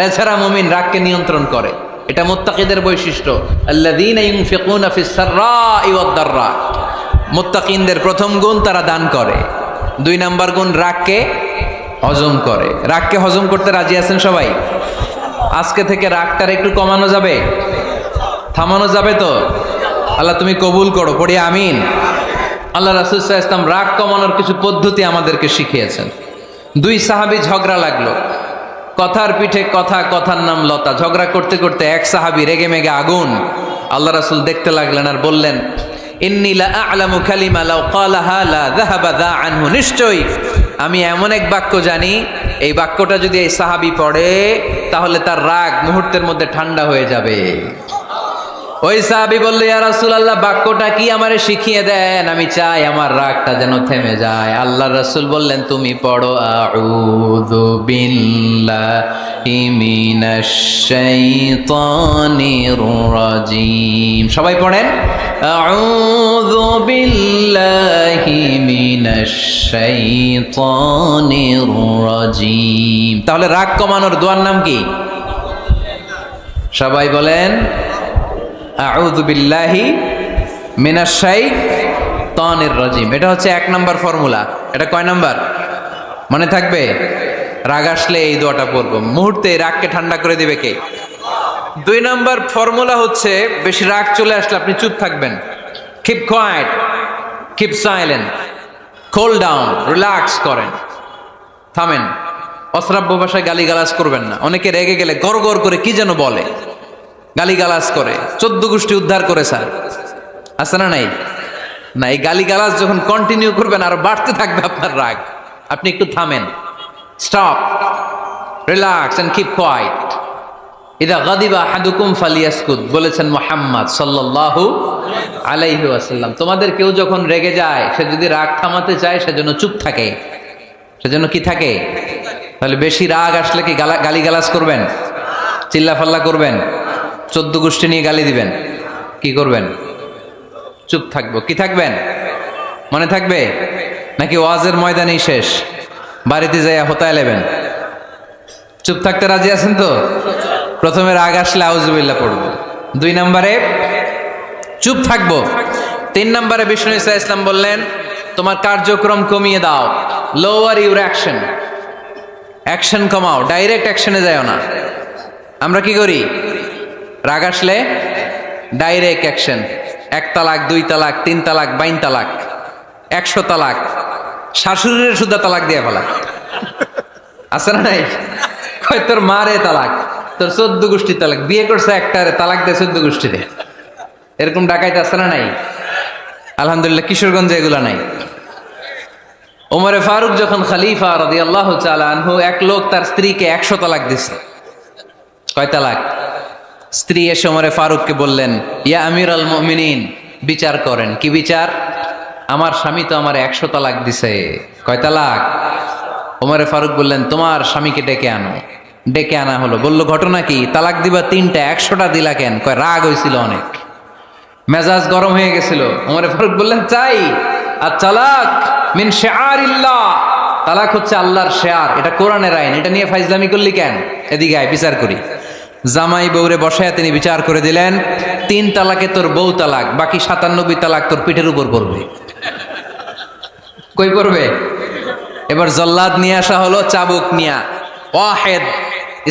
এছাড়া মুমিন রাগকে নিয়ন্ত্রণ করে, এটা মুত্তাকিদের বৈশিষ্ট্য। আল্লাযীনা ইউনফিকুনা ফিস সাররাই ওয়াদ দাররা। মুত্তাকিনদের প্রথম গুণ, তারা দান করে। 2 নাম্বার গুণ, রাগকে হজম করে। রাগকে হজম করতে রাজি আছেন সবাই? আজকে থেকে রাগটার একটু কমানো যাবে, থামানো যাবে তো? আল্লাহ তুমি কবুল করো, পড়ি আমিন। আল্লাহ রাসূল সাল্লাল্লাহু আলাইহি ওয়াসাল্লাম রাগ কমানোর কিছু পদ্ধতি আমাদেরকে শিখিয়েছেন। 2 সাহাবী ঝগড়া লাগলো, কথার পিঠে কথা, কথার নাম লতা। ঝগড়া করতে করতে এক সাহাবী রেগে মেগে আগুন। আল্লাহ রাসূল দেখতে লাগলেন আর বললেন, ইন্নী লা আ'লামু কালিমা লাউ ক্বালাহা লা যাহাবা যা আনহু। নিশ্চয়ই আমি এমন এক বাক্য জানি, এই বাক্যটা যদি এই সাহাবী পড়ে, তাহলে তার রাগ মুহূর্তের মধ্যে ঠান্ডা হয়ে যাবে। ওই সাহাবী বলল, ইয়া রাসূলুল্লাহ, বাক্যটা কি আমারে শিখিয়ে দেন, আমি চাই আমার রাগটা যেন থেমে যায়। আল্লাহর রাসূল বললেন, তুমি পড়ো, আউযু বিল্লাহি মিনাশ শাইতানির রাজীম। সবাই পড়েন, আউযু বিল্লাহি মিনাশ শাইতানির রাজীম। তাহলে রাগ কমানোর দোয়ার নাম কি? সবাই বলেন, আউযু বিল্লাহি মিনাশ শাইতানির রাজীম। এটা হচ্ছে 1 নাম্বার ফর্মুলা। এটা কয় নাম্বার? মনে থাকবে? রাগ আসলে এই দোয়াটা পড়বো, মুহূর্তে রাগকে ঠান্ডা করে দিবে কে? 2 নাম্বার ফর্মুলা হচ্ছে, বেশি রাগ চলে আসলে আপনি চুপ থাকবেন। Keep quiet, keep silent, cool down, relax করেন, থামেন। অশ্রাব্য ভাষায় গালিগালাজ করবেন না। অনেকে রেগে গেলে গড় গড় করে কি যেন বলে, গালিগালাজ করে, 14 গোষ্ঠী উদ্ধার করে স্যার, আছে না নাই? না, এই গালিগালাজ যখন কন্টিনিউ করবেন আর বাড়তে থাকবে আপনার রাগ। আপনি একটু থামেন, stop, relax and keep quiet. ইদা গাদিবা আহাদুকুম ফালিয়াসকুত বলেছেন মুহাম্মদ সাল্লাল্লাহু আলাইহি ওয়াসাল্লাম। তোমাদের কেউ যখন রেগে যায়, সে যদি রাগ থামাতে চায় সেজন্য চুপ থাকে, সেজন্য কি থাকে? তাহলে বেশি রাগ আসলে কি গালিগালাজ করবেন, চিল্লাফাল্লা করবেন, 14 গোষ্ঠী নিয়ে গালি দিবেন, কি করবেন? চুপ থাকবো। কি থাকবেন? মনে থাকবে নাকি ওয়াজের ময়দানেই শেষ, বাড়িতে যাইয়া হোতায় নেবেন? চুপ থাকতে রাজি আছেন তো? প্রথমে রাগ আসলে আউযুবিল্লাহ পড়ব, 2 নম্বরে চুপ থাকবো, 3 নম্বরে বিষ্ণু ঈসা ইসলাম বললেন তোমার কার্যক্রম কমিয়ে দাও, লোয়ার ইউর অ্যাকশন, অ্যাকশন কমাও, ডাইরেক্ট অ্যাকশনে যাও না। আমরা কি করি? রাগ আসলে ডাইরেক্ট অ্যাকশন, 1 তালাক, 2 তালাক, 3 তালাক, 22 তালাক, 100 তালাক, শাশুড়ির সুদ্ধা তালাক দিয়ে ফেলা, আছে না নাই? কয় তোর মারে তালাক, তোর 14 গোষ্ঠী তালাক, বিয়ে করছে একটারে তালাক দেয় 14 গোষ্ঠীতে, এরকম ডাকাইতে আছে না নাই? আলহামদুলিল্লাহ কিশোরগঞ্জে এগুলা নাই। ওমরে ফারুক যখন খলিফা রাদিয়াল্লাহু তাআলা আনহু, এক লোক তার স্ত্রীকে 100 তালাক দিছে। কয় তালাক? স্ত্রী এসে ওমরে ফারুককে বললেন, ইয়া আমিরাল মুমিনিন, বিচার করেন। কি বিচার? আমার স্বামী তো আমার 100 তালাক দিছে। কয় তালাক? ওমরে ফারুক বললেন, তোমার স্বামীকে ডেকে আনো। ডেকে আনা হলো। বলল, ঘটনা কি? তালাক দিবা 3টা, 100টা দিলা কেন? কয় রাগ হয়েছিল অনেক, মেজাজ গরম হয়ে গেছিল। ওমরে ফারুক বললেন, চাই। আর তালাক মিন শিআরিল্লাহ, তালাক হচ্ছে আল্লাহর শেয়ার, এটা কোরআনের আইন, এটা নিয়ে ফাইজলামি করলি কেন? এদিকে আয়, বিচার করি। জামাই বউরে বসায় তিনি বিচার করে দিলেন, 3 তালাকে তোর বউ তালাক, বাকি 97 তালাক তোর পিঠের উপর পড়বে। কই পড়বে? এবার জল্লাদ নিয়ে আসা হলো, চাবুক নিয়া, ওয়াহেদ,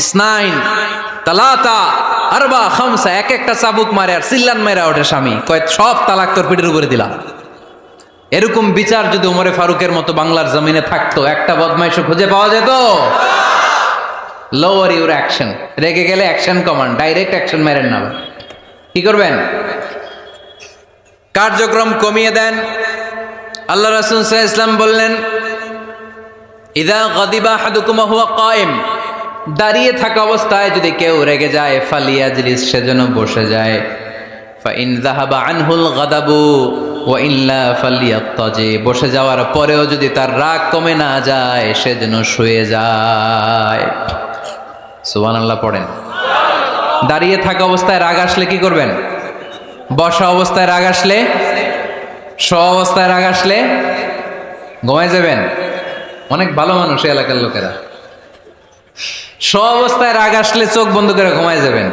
ইসনাইন, তালাতা, আরবা, খামসা, এক একটা চাবুক মারে আর চিল্লান মারা ওঠে স্বামী, কয় সব তালাক তোর পিঠের উপরে দিলাম। এরকম বিচার যদি ওমরে ফারুকের মতো বাংলার জমিনে থাকতো, একটা বদমাইশও খুঁজে পাওয়া যেত? লোয়ার ইউর অ্যাকশন, রেগে গেলে অ্যাকশন কমান, ডাইরেক্ট অ্যাকশন মেরেন না। কি করবেন? কার্যক্রম কমিয়ে দেন। আল্লাহ রাসূল সাল্লাল্লাহু আলাইহি ওয়াসাল্লাম বললেন, ইযা গাদিবা আহাদুকুম হুয়া কায়েম, দাঁড়িয়ে থাকা অবস্থায় যদি কেউ রেগে যায়, ফালিয়াজলিস, সেজন্য বসে যায়। ফাইন যাহাবা আনহুল গাদাবু ওয়া ইল্লা ফালিয়াত্তাজি, বসে যাওয়ার পরেও যদি তার রাগ কমে না যায়, সেজন্য শুয়ে যায়। সুবহানাল্লাহ পড়েন। দাঁড়িয়ে থাকা অবস্থায় রাগ আসলে কি করবেন? বসা অবস্থায় রাগ আসলে, শোয়া অবস্থায় রাগ আসলে ঘুমায় যাবেন। অনেক ভালো মানুষ এই এলাকার লোকেরা। শোয়া অবস্থায় রাগ আসলে চোখ বন্ধ করে ঘুমায় যাবেন,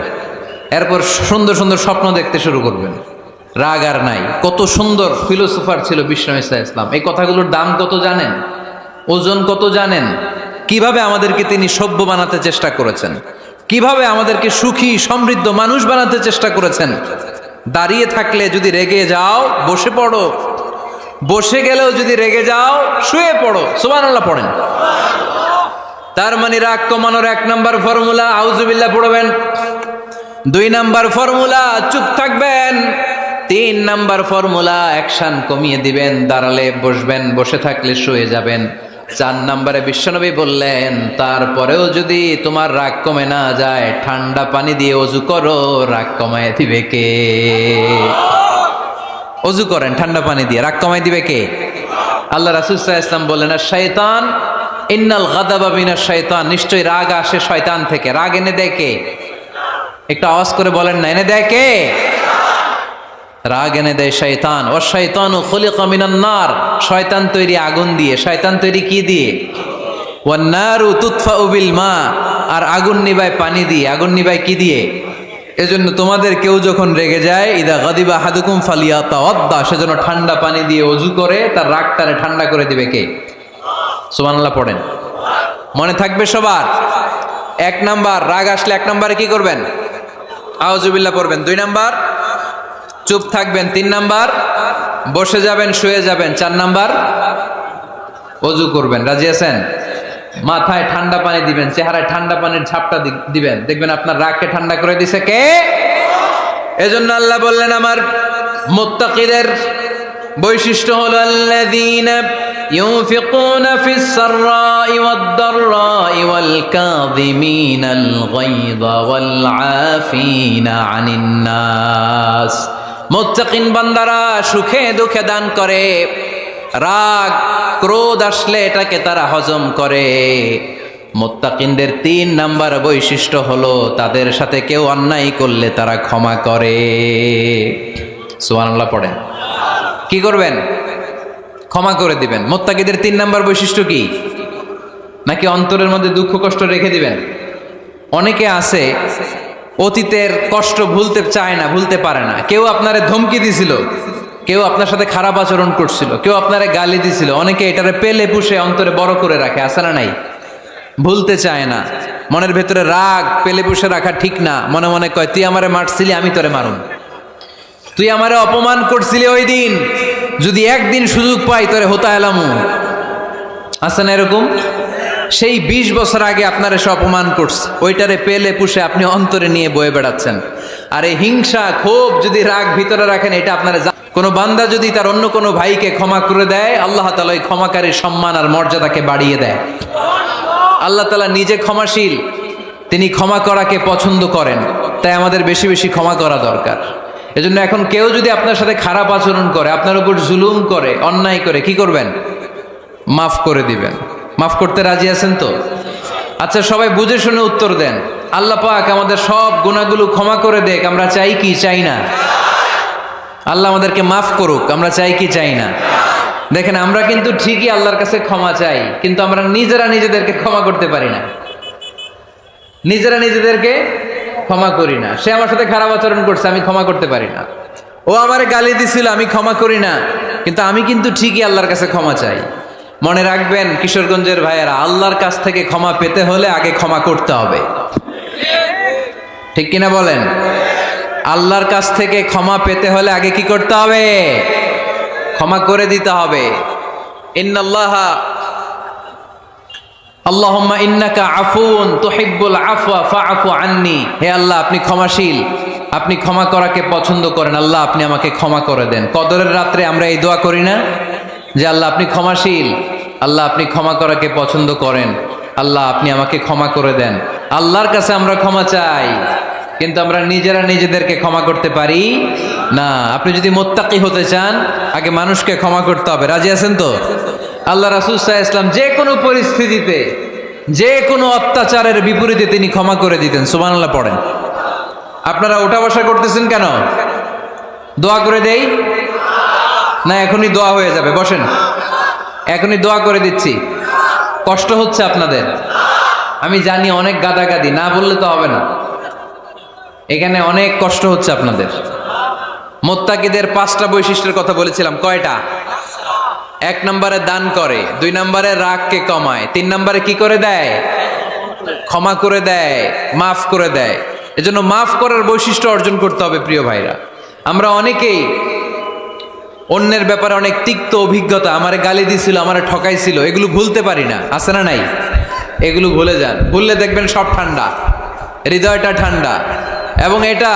এরপর সুন্দর সুন্দর স্বপ্ন দেখতে শুরু করবেন। রাগ আর নাই। কত সুন্দর ফিলোসোফার ছিল বিষ্ণু ঈসা ইসলাম। এই কথাগুলোর দাম কত জানেন? ওজন কত জানেন? কিভাবে আমাদেরকে তিনি সভ্য বানাতে চেষ্টা করেছেন, কিভাবে আমাদেরকে সুখী সমৃদ্ধ মানুষ বানাতে চেষ্টা করেছেন। দাঁড়িয়ে থাকলে যদি রেগে যাও, বসে পড়ো। বসে গেলেও যদি রেগে যাও, শুয়ে পড়ো। সুবহানাল্লাহ পড়েন। তার মানে রাগ কমানোর 1 নাম্বার ফর্মুলা আউযুবিল্লাহ পড়বেন, 2 নাম্বার ফর্মুলা চুপ থাকবেন, 3 নাম্বার ফর্মুলা অ্যাকশন কমিয়ে দিবেন, দাঁড়ালে বসবেন, বসে থাকলে শুয়ে যাবেন। 4 নাম্বারে বিশ্বনবী বললেন, তারপরেও যদি তোমার রাগ কমে না যায়, ঠান্ডা পানি দিয়ে ওযু করো, রাগ কমায় দিবে কে? ওযু করেন ঠান্ডা পানি দিয়ে, রাগ কমায় দিবে কে? আল্লাহ রাসূল সাল্লাল্লাহু আলাইহি ওয়াসাল্লাম বললেন, আর শয়তান, ইন্নাল গাদাবা মিনাশ শাইতান, নিশ্চয়ই রাগ আসে শয়তান থেকে। রাগ এনে দেয় কে? একটু আওয়াজ করে বলেন না, এনে দেয় কে? রাগ এনে দেয় শয়তান। ও শয়তানু খুলিকা মিনান নার, শয়তান তৈরি আগুন দিয়ে। শয়তান তৈরি কি দিয়ে? ওয়ান নারু তুতফাউ বিল মা, আর আগুন নিবায় পানি দিয়ে। আগুন নিবায় কি দিয়ে? এজন্য তোমাদের কেউ যখন রেগে যায়, ইদা গাদিবা আহাদুকুম ফালিয়াতাওয়াদ্দা, সেজন্য ঠান্ডা পানি দিয়ে ওযু করে তার রাগটারে ঠান্ডা করে দিবে কে? সুবহানাল্লাহ পড়েন। মনে থাকবে সবার? 1 নাম্বার, রাগ আসলে 1 নম্বরে কি করবেন? আউযুবিল্লাহ পড়বেন। 2 নাম্বার, চুপ থাকবেন। 3 নাম্বার, বসে যাবেন, শুয়ে যাবেন। 4 নাম্বার, ওযু করবেন। রাজি আছেন? মাথায় ঠান্ডা পানি দিবেন, চেহারায় ঠান্ডা পানির ঝাপটা দিবেন, দেখবেন আপনার রাগকে ঠান্ডা করে দিছে কে? এজন্য আল্লাহ বললেন আমার মুত্তাকিদের বৈশিষ্ট্য হলো আল্লাযীনা ইউনফিকুনা ফিস সাররাই ওয়াদ দাররাই ওয়াল কাযিমিনাল গায়যা ওয়াল আফিনা আনিন নাস। মুত্তাকিন বান্দারা সুখে দুঃখে দান করে, রাগ ক্রোধ আসলে এটাকে তারা হজম করে। মুত্তাকিনদের 3 নাম্বার বৈশিষ্ট্য হলো তাদের সাথে কেউ অন্যায় করলে তারা ক্ষমা করে। সুবহানাল্লাহ পড়েন। কি করবেন? ক্ষমা করে দিবেন। মুত্তাকিদের 3 নাম্বার বৈশিষ্ট্য কি? নাকি অন্তরের মধ্যে দুঃখ কষ্ট রেখে দিবেন? অনেকে আছে অতীতের কষ্ট ভুলতে চায় না, ভুলতে পারে না। কেউ আপনারে ধমকি দিছিল, কেউ আপনার সাথে খারাপ আচরণ করছিল, কেউ আপনারে গালি দিছিল, অনেকে এটারে পেলে পুষে অন্তরে বড় করে রাখে, আছে না নাই? ভুলতে চায় না। মনের ভেতরে রাগ পেলে পুষে রাখা ঠিক না। মনে মনে কয় তুই আমারে মারছিলি, আমি তোরে মারুম। তুই আমারে অপমান করছিলি ওই দিন, যদি একদিন সুযোগ পাই তোরে হতা এলামু। আছে না এরকম? সেই 20 বছর আগে আপনারে সে অপমান করছে, ওইটারে পেলে পুষে আপনি অন্তরে নিয়ে বয়ে বেড়াচ্ছেন। আর এই হিংসা ক্ষোভ যদি রাগ ভিতরে রাখেন, এটা আপনারা কোনো বান্দা যদি তার অন্য কোনো ভাইকে ক্ষমা করে দেয়, আল্লাহ তাআলা ওই ক্ষমাকারীর সম্মান আর মর্যাদাকে বাড়িয়ে দেয়। আল্লাহ তাআলা নিজে ক্ষমাশীল, তিনি ক্ষমা করাকে পছন্দ করেন। তাই আমাদের বেশি বেশি ক্ষমা করা দরকার। এজন্য এখন কেউ যদি আপনার সাথে খারাপ আচরণ করে, আপনার উপর জুলুম করে, অন্যায় করে, কি করবেন? মাফ করে দিবেন। মাফ করতে রাজি আছেন তো? আচ্ছা, সবাই বুঝে শুনে উত্তর দেন। আল্লাহ পাক আমাদের সব গুনাহগুলো ক্ষমা করে দেখ, আমরা চাই কি চাই না? আল্লাহ আমাদেরকে মাফ করুক, আমরা চাই কি চাই না? দেখেন, আমরা কিন্তু ঠিকই আল্লাহর কাছে ক্ষমা চাই, কিন্তু আমরা নিজেরা নিজেদেরকে ক্ষমা করতে পারি না। নিজেরা নিজেদেরকে ক্ষমা করি না। সে আমার সাথে খারাপ আচরণ করছে, আমি ক্ষমা করতে পারি না। ও আমারে গালি দিছিল, আমি ক্ষমা করি না, কিন্তু আমি কিন্তু ঠিকই আল্লাহর কাছে ক্ষমা চাই। মনে রাখবেন কিশোরগঞ্জের ভাইয়েরা, আল্লাহর কাছ থেকে ক্ষমা পেতে হলে আগে ক্ষমা করতে হবে। ঠিক কিনা বলেন? আল্লাহর কাছ থেকে ক্ষমা পেতে হলে আগে কি করতে হবে? ক্ষমা করে দিতে হবে। ইন্নাল্লাহা আল্লাহুম্মা ইন্নাকা আফুন তুহিব্বুল আফওয়া ফাআফু আন্নি। হে আল্লাহ, আপনি ক্ষমাশীল, আপনি ক্ষমা করাকে পছন্দ করেন। আল্লাহ, আপনি আমাকে ক্ষমা করে দেন। কদরের রাত্রে আমরা এই দোয়া করি না যে আল্লাহ আপনি ক্ষমাশীল, আল্লাহ আপনি ক্ষমা করাকে পছন্দ করেন, আল্লাহ আপনি আমাকে ক্ষমা করে দেন। আল্লাহর কাছে আমরা ক্ষমা চাই, কিন্তু আমরা নিজেরা নিজেদেরকে ক্ষমা করতে পারি না। আপনি যদি মুত্তাকি হতে চান, আগে মানুষকে ক্ষমা করতে হবে। রাজি আছেন তো? আল্লাহ রাসূল সাল্লাল্লাহু আলাইহি ওয়াসাল্লাম যে কোনো পরিস্থিতিতে, যে কোনো অত্যাচারের বিপরীতে তিনি ক্ষমা করে দিতেন। সুবহানাল্লাহ পড়েন। আপনারা ওঠা বসা করতেছেন কেন? দোয়া করে দেই না? এখনই দোয়া হয়ে যাবে, বসেন। এখনই দোয়া করে দিচ্ছি। কষ্ট হচ্ছে আপনাদের, আমি জানি, অনেক গাদাগাদি, না বললে তো হবে না। এখানে অনেক কষ্ট হচ্ছে আপনাদের। মুত্তাকিদের 5টা বৈশিষ্ট্যের কথা বলেছিলাম, কয়টা? 1 নম্বরে দান করে, 2 নম্বরে রাগকে কমায়, 3 নম্বরে কি করে দেয়? ক্ষমা করে দেয়, মাফ করে দেয়। এজন্য মাফ করার বৈশিষ্ট্য অর্জন করতে হবে প্রিয় ভাইরা। আমরা অনেকেই অন্যের ব্যাপারে অনেক তিক্ত অভিজ্ঞতা, আমারে গালি দিছিল, আমারে ঠকাইছিল, এগুলো ভুলতে পারি না। আছে না নাই? এগুলো ভুলে যান। ভুললে দেখবেন সব ঠান্ডা, হৃদয়টা ঠান্ডা। এবং এটা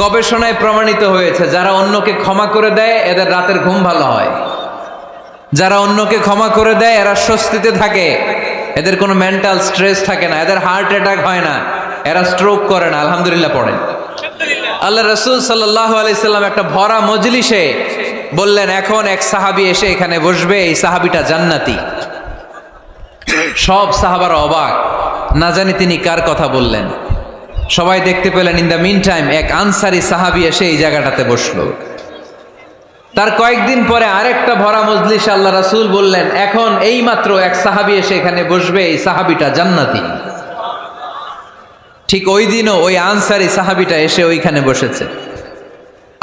গবেষণায় প্রমাণিত হয়েছে, যারা অন্যকে ক্ষমা করে দেয় এদের রাতের ঘুম ভালো হয়। যারা অন্যকে ক্ষমা করে দেয় এরা স্বস্তিতে থাকে, এদের কোনো মেন্টাল স্ট্রেস থাকে না, এদের হার্ট অ্যাটাক হয় না, এরা স্ট্রোক করে না। আলহামদুলিল্লাহ পড়েন। আল্লাহ রাসূল সাল্লাল্লাহু আলাইহি সাল্লাম একটা ভরা মজলিসে বললেন, এখন এক সাহাবী এসে এখানে বসবে, এই সাহাবীটা জান্নাতি। সব সাহাবারা অবাক, না জানি তিনি কার কথা বললেন। সবাই দেখতে পেলেন ইন দ্য মিন টাইম এক আনসারি সাহাবী এসে এই জায়গাটাতে বসলো। তার কয়েকদিন পরে আরেকটা ভরা মজলিসে আল্লাহ রাসূল বললেন, এখন এই মাত্র এক সাহাবী এসে এখানে বসবে, এই সাহাবীটা জান্নাতি। ঠিক ওই দিনও ওই আনসারি সাহাবীটা এসে ওইখানে বসেছে।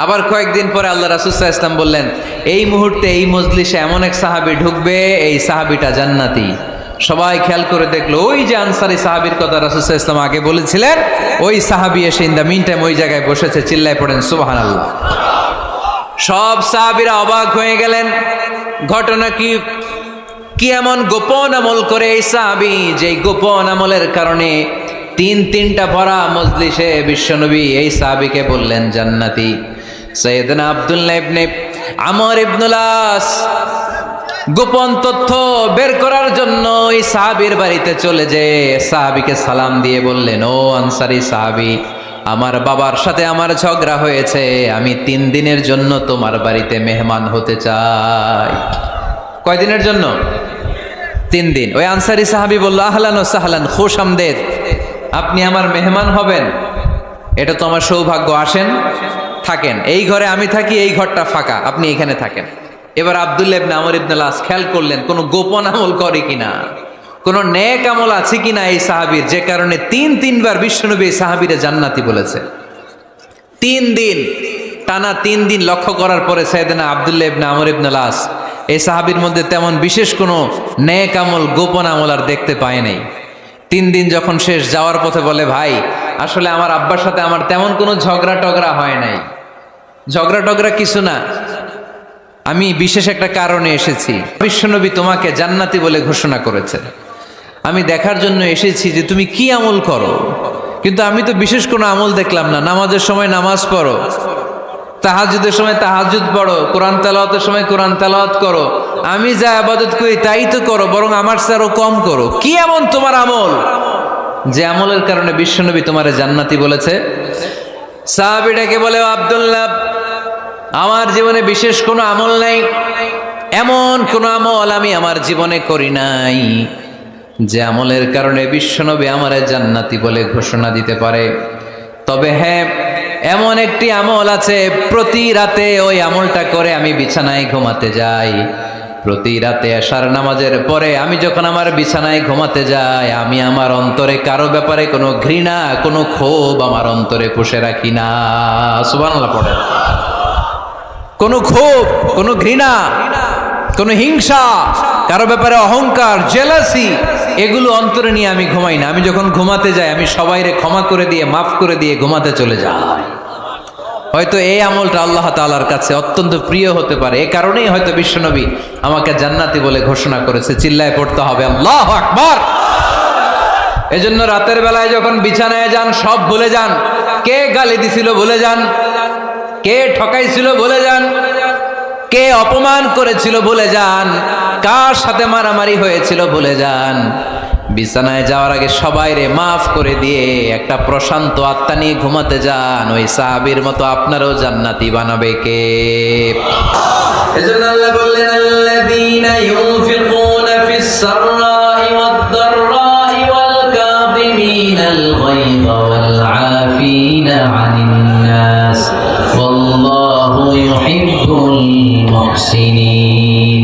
আবার কয়েকদিন পরে আল্লাহ রাসূল সাল্লাল্লাহু আলাইহি ওয়াসাল্লাম বললেন, এই মুহূর্তে এই মজলিসে এমন এক সাহাবী ঢুকবে, এই সাহাবীটা জান্নাতি। সবাই খেয়াল করে দেখলো ওই যে আনসারী সাহাবীর কথা রাসূল সাল্লাল্লাহু আলাইহি ওয়াসাল্লাম আগে বলেছিলেন, ওই সাহাবী এসে ইন দ্য মিন টাইম ওই জায়গায় বসেছে। চিল্লায় পড়েন সুবহানাল্লাহ। সব সাহাবীরা অবাক হয়ে গেলেন। ঘটনা কি? কি এমন গোপন আমল করে এই সাহাবী, যে গোপন আমলের কারণে তিনটা ভরা মজলিসে বিশ্বনবী এই সাহাবীকে বললেন জান্নাতি। সাইয়েদনা আব্দুল্লাহ ইবনে আমর ইবনুল আস গোপন তথ্য বের করার জন্য ওই সাহাবীর বাড়িতে চলে যেয়ে সাহাবীকে সালাম দিয়ে বললেন, ও আনসারী সাহাবী, আমার বাবার সাথে আমার ঝগড়া হয়েছে, আমি 3 দিনের জন্য তোমার বাড়িতে মেহমান হতে চাই। কয়দিনের জন্য? 3 দিন। ওই আনসারী সাহাবী বলল, আহলান ও সাহলান, খুশ আমদেদ, আপনি আমার মেহমান হবেন, এটা তো আমার সৌভাগ্য, আসেন থাকেন, এই ঘরে আমি থাকি, এই ঘরটা ফাঁকা, আপনি এখানে থাকেন। এবার আব্দুল্লাহ ইবনে আমর ইবনুল আস খেয়াল করলেন কোনো গোপন আমল করে কিনা, কোনো নেক আমল আছে কিনা এই সাহাবীর, যে কারণে 3বার বিশ্বনবী এই সাহাবীরে জান্নাতি বলেছে। 3 দিন টানা 3 দিন লক্ষ্য করার পরে সাইয়েদনা আব্দুল্লাহ ইবনে আমর ইবনুল আস এই সাহাবীর মধ্যে তেমন বিশেষ কোনো নেক আমল, গোপন আমল আর দেখতে পায় নাই। 3 দিন যখন শেষ, যাওয়ার পথে বলে, ভাই আসলে আমার আব্বার সাথে আমার তেমন কোনো ঝগড়া টগড়া হয় নাই, ঝগড়া টগড়া কিছু না, আমি বিশেষ একটা কারণে এসেছি। বিশ্বনবী তোমাকে জান্নাতি বলে ঘোষণা করেছে, আমি দেখার জন্য এসেছি যে তুমি কি আমল করো, কিন্তু আমি তো বিশেষ কোনো আমল দেখলাম না। নামাজের সময় নামাজ পড়ো, তাহাজ্জুদের সময় তাহাজ্জুদ পড়ো, কোরআন তেলাওয়াতের সময় কোরআন তেলাওয়াত করো, আমি যা ইবাদত করি তাই তো করো, বরং আমার চেয়ে আরো কম করো। কি এমন তোমার আমল যে আমলের কারণে বিশ্বনবী তোমারে জান্নাতি বলেছে? সাহাবীটাকে বলে, আব্দুল্লাহ, আমার জীবনে বিশেষ কোনো আমল নাই, এমন কোনো আমল আমি আমার জীবনে করি নাই যে আমলের কারণে বিশ্বনবী আমারে জান্নাতি বলে ঘোষণা দিতে পারে। তবে হ্যাঁ, এমন একটি আমল আছে, প্রতি রাতে ওই আমলটা করে আমি বিছানায় ঘুমাতে যাই। প্রতি রাতে এশার নামাজের পরে আমি যখন আমার বিছানায় ঘুমাতে যাই, আমি আমার অন্তরে কারো ব্যাপারে কোনো ঘৃণা, কোনো ক্ষোভ আমার অন্তরে পুষে রাখি না। সুবহানাল্লাহ পড়ে। কোনো ক্ষোভ, কোনো ঘৃণা, কোনো হিংসা, কারো ব্যাপারে অহংকার, জেলাসি, এগুলো অন্তরে নিয়ে আমি ঘুমাই না। আমি যখন ঘুমাতে যাই, আমি সবাইরে ক্ষমা করে দিয়ে, মাফ করে দিয়ে ঘুমাতে চলে যাই। হয়তো এই আমলটা আল্লাহ তাআলার কাছে অত্যন্ত প্রিয় হতে পারে, এ কারণেই হয়তো বিশ্বনবী আমাকে জান্নাতি বলে ঘোষণা করেছে। চিল্লায় পড়তে হবে আল্লাহু আকবার। এজন্য রাতের বেলায় যখন বিছানায় যান, সব ভুলে যান। কে গালি দিছিল ভুলে যান, কে ঠকাইছিল ভুলে যান, কে অপমান করেছিল ভুলে যান, কার সাথে মারামারি হয়েছিল ভুলে যান। বিছানায় যাওয়ার আগে সবাইরে মাফ করে দিয়ে একটা প্রশান্ত আত্মা নিয়ে ঘুমাতে যান। ওই সাহাবীর মতো আপনারও জান্নাতি বানাবে কে? এজন্য আল্লাহ বললেন, আল্লাযীনা ইউনফিকুনা ফিস সাররাই ওয়াদ দাররাই ওয়াল কাযিমিনাল গায়যা ওয়াল আফিনা আনিন নাস ওয়াল্লাহু ইউহিব্বুল মুহসিনিন।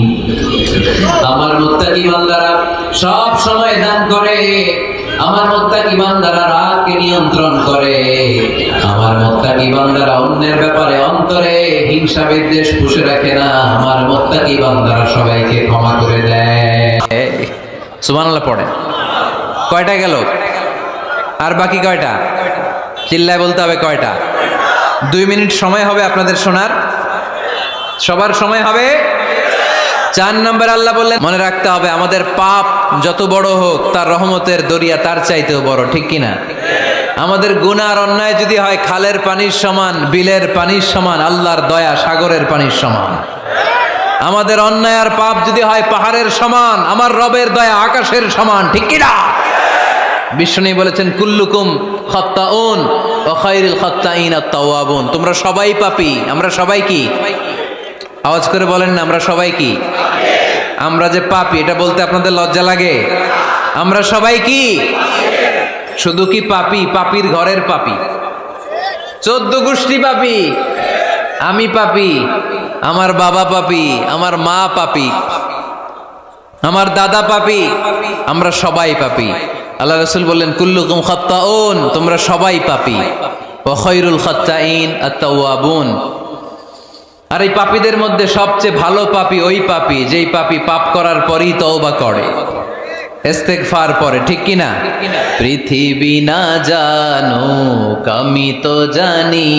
আমার মুত্তাকি বান্দারা সব সময় দান করে, আমার মুত্তাকি বান্দারা রাগকে নিয়ন্ত্রণ করে, আমার মুত্তাকি বান্দারা অন্যের ব্যাপারে অন্তরে হিংসা বিদ্বেষ পুষে রাখে না, আমার মুত্তাকি বান্দারা সবাইকে ক্ষমা করে দেয়। সুবহানাল্লাহ পড়ে। কয়টা গেল? আর বাকি কয়টা? চিল্লায় বলতে হবে কয়টা? 2 মিনিট সময় হবে আপনাদের শোনার। সবার সময় হবে। 4 নম্বর আল্লাহ বললেন, মনে রাখতে হবে আমাদের পাপ যত বড় হোক, তার রহমতের দরিয়া তার চাইতেও বড়, ঠিক কিনা? আমাদের গুনাহ আর অন্যায় যদি হয় খালের পানির সমান, বিলের পানির সমান, আল্লাহর দয়া সাগরের পানির সমান। আমাদের অন্যায় আর পাপ যদি হয় পাহাড়ের সমান, আমার রবের দয়া আকাশের সমান, ঠিক কিনা? বিষ্ণু বলেছেন, কুল্লুকুম খাত্তাউন ওয়া খায়রুল খাত্তাইন আত-তাওয়াবুন। তোমরা সবাই পাপী। আমরা সবাই কি? আওয়াজ করে বলেন না, আমরা সবাই কি? আমরা যে পাপী, এটা বলতে আপনাদের লজ্জা লাগে? আমরা সবাই কি? শুধু কি পাপী? পাপীর ঘরের পাপী, 14 গোষ্ঠী পাপী। আমি পাপী, আমার বাবা পাপী, আমার মা পাপী, আমার দাদা পাপী, আমরা সবাই পাপী। আল্লাহ রাসূল বললেন, কুল্লুকুম খাত্তাউন, তোমরা সবাই পাপী, ওয়া খায়রুল খাত্তাইন আত-তাওয়াবুন। আর এই পাপীদের মধ্যে সবচেয়ে ভালো পাপী ওই পাপী যেই পাপী পাপ করার পরই তওবা করে। ইস্তেগফার পরে, ঠিক কিনা? পৃথিবী না জানুক আমি তো জানি,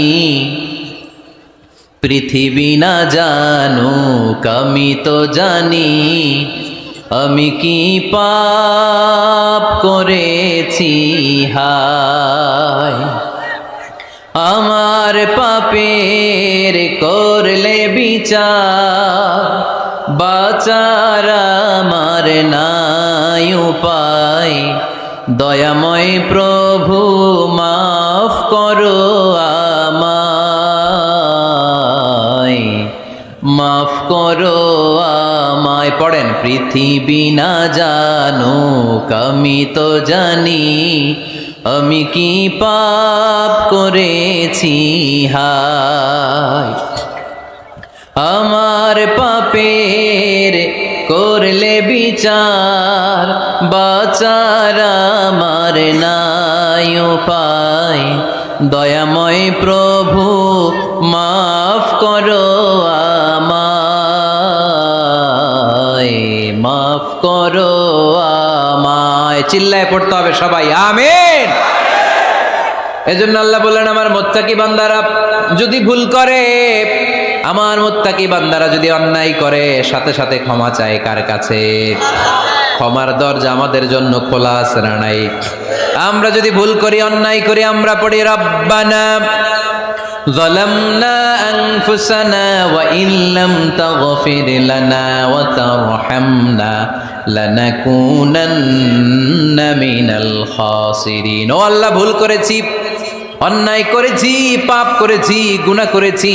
পৃথিবী না জানুক আমি তো জানি, আমি কি পাপ করেছি হায়, আমার পাপের করলে বিচার, বাঁচার আমার নাই উপায়, দয়াময় প্রভু মাফ করো আমায়, মাফ করো আমায়। পড়েন, পৃথিবী না জানুক আমি তো জানি, আমি কি পাপ করেছি হায়, আমার পাপের করলে বিচার, বাঁচার আমার নাই উপায়, দয়াময় প্রভু মাফ করো আমায়, মাফ করো আমায়। চিল্লায় পড়তে হবে সবাই, আমিন। এজন্য আল্লাহ বললেন, আমার মুত্তাকি বান্দারা যদি ভুল করে, আমার মুত্তাকি বান্দারা যদি অন্যায় করে, সাথে সাথে ক্ষমা চায় কার কাছে? ক্ষমার দরজা আমাদের জন্য খোলা আছে না নাই? আমরা যদি ভুল করি, অন্যায় করি, আমরা পড়ি রব্বানা যালামনা আনফুসানা ওয়া ইল্লাম তাগফির লানা ওয়া তারহামনা লানাকুনান্না মিনাল খাসিরিন। ও আল্লাহ, ভুল করেছি, অন্যায় করেছি, পাপ করেছি, গুনাহ করেছি,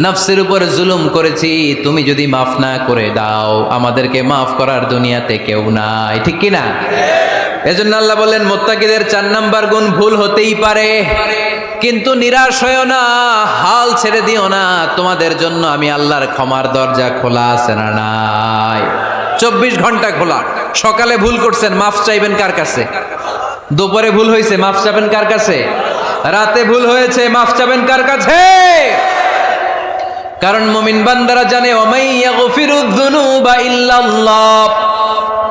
নফসের উপর জুলুম করেছি, তুমি যদি মাফ না করে দাও, আমাদেরকে মাফ করার দুনিয়াতে কেউ নাই, ঠিক কিনা? এজন্য আল্লাহ বললেন, মুত্তাকিদের 4 নাম্বার গুণ, ভুল হতেই পারে কিন্তু নিরাশ হইও না, হাল ছেড়ে দিও না, তোমাদের জন্য আমি আল্লাহর ক্ষমার দরজা খোলা আছে না নাই? 24 ঘন্টা খোলা। সকালে ভুল করছেন, মাফ চাইবেন কার কাছে? দুপুরে ভুল হয়েছে, মাফ চাইবেন কার কাছে? রাতে ভুল হয়েছে, মাফ চাইবেন কার কাছে? কারণ মুমিন বান্দারা জানে, ওয়ামাইয়া গফিরুয যুনুবা ইল্লাল্লাহ,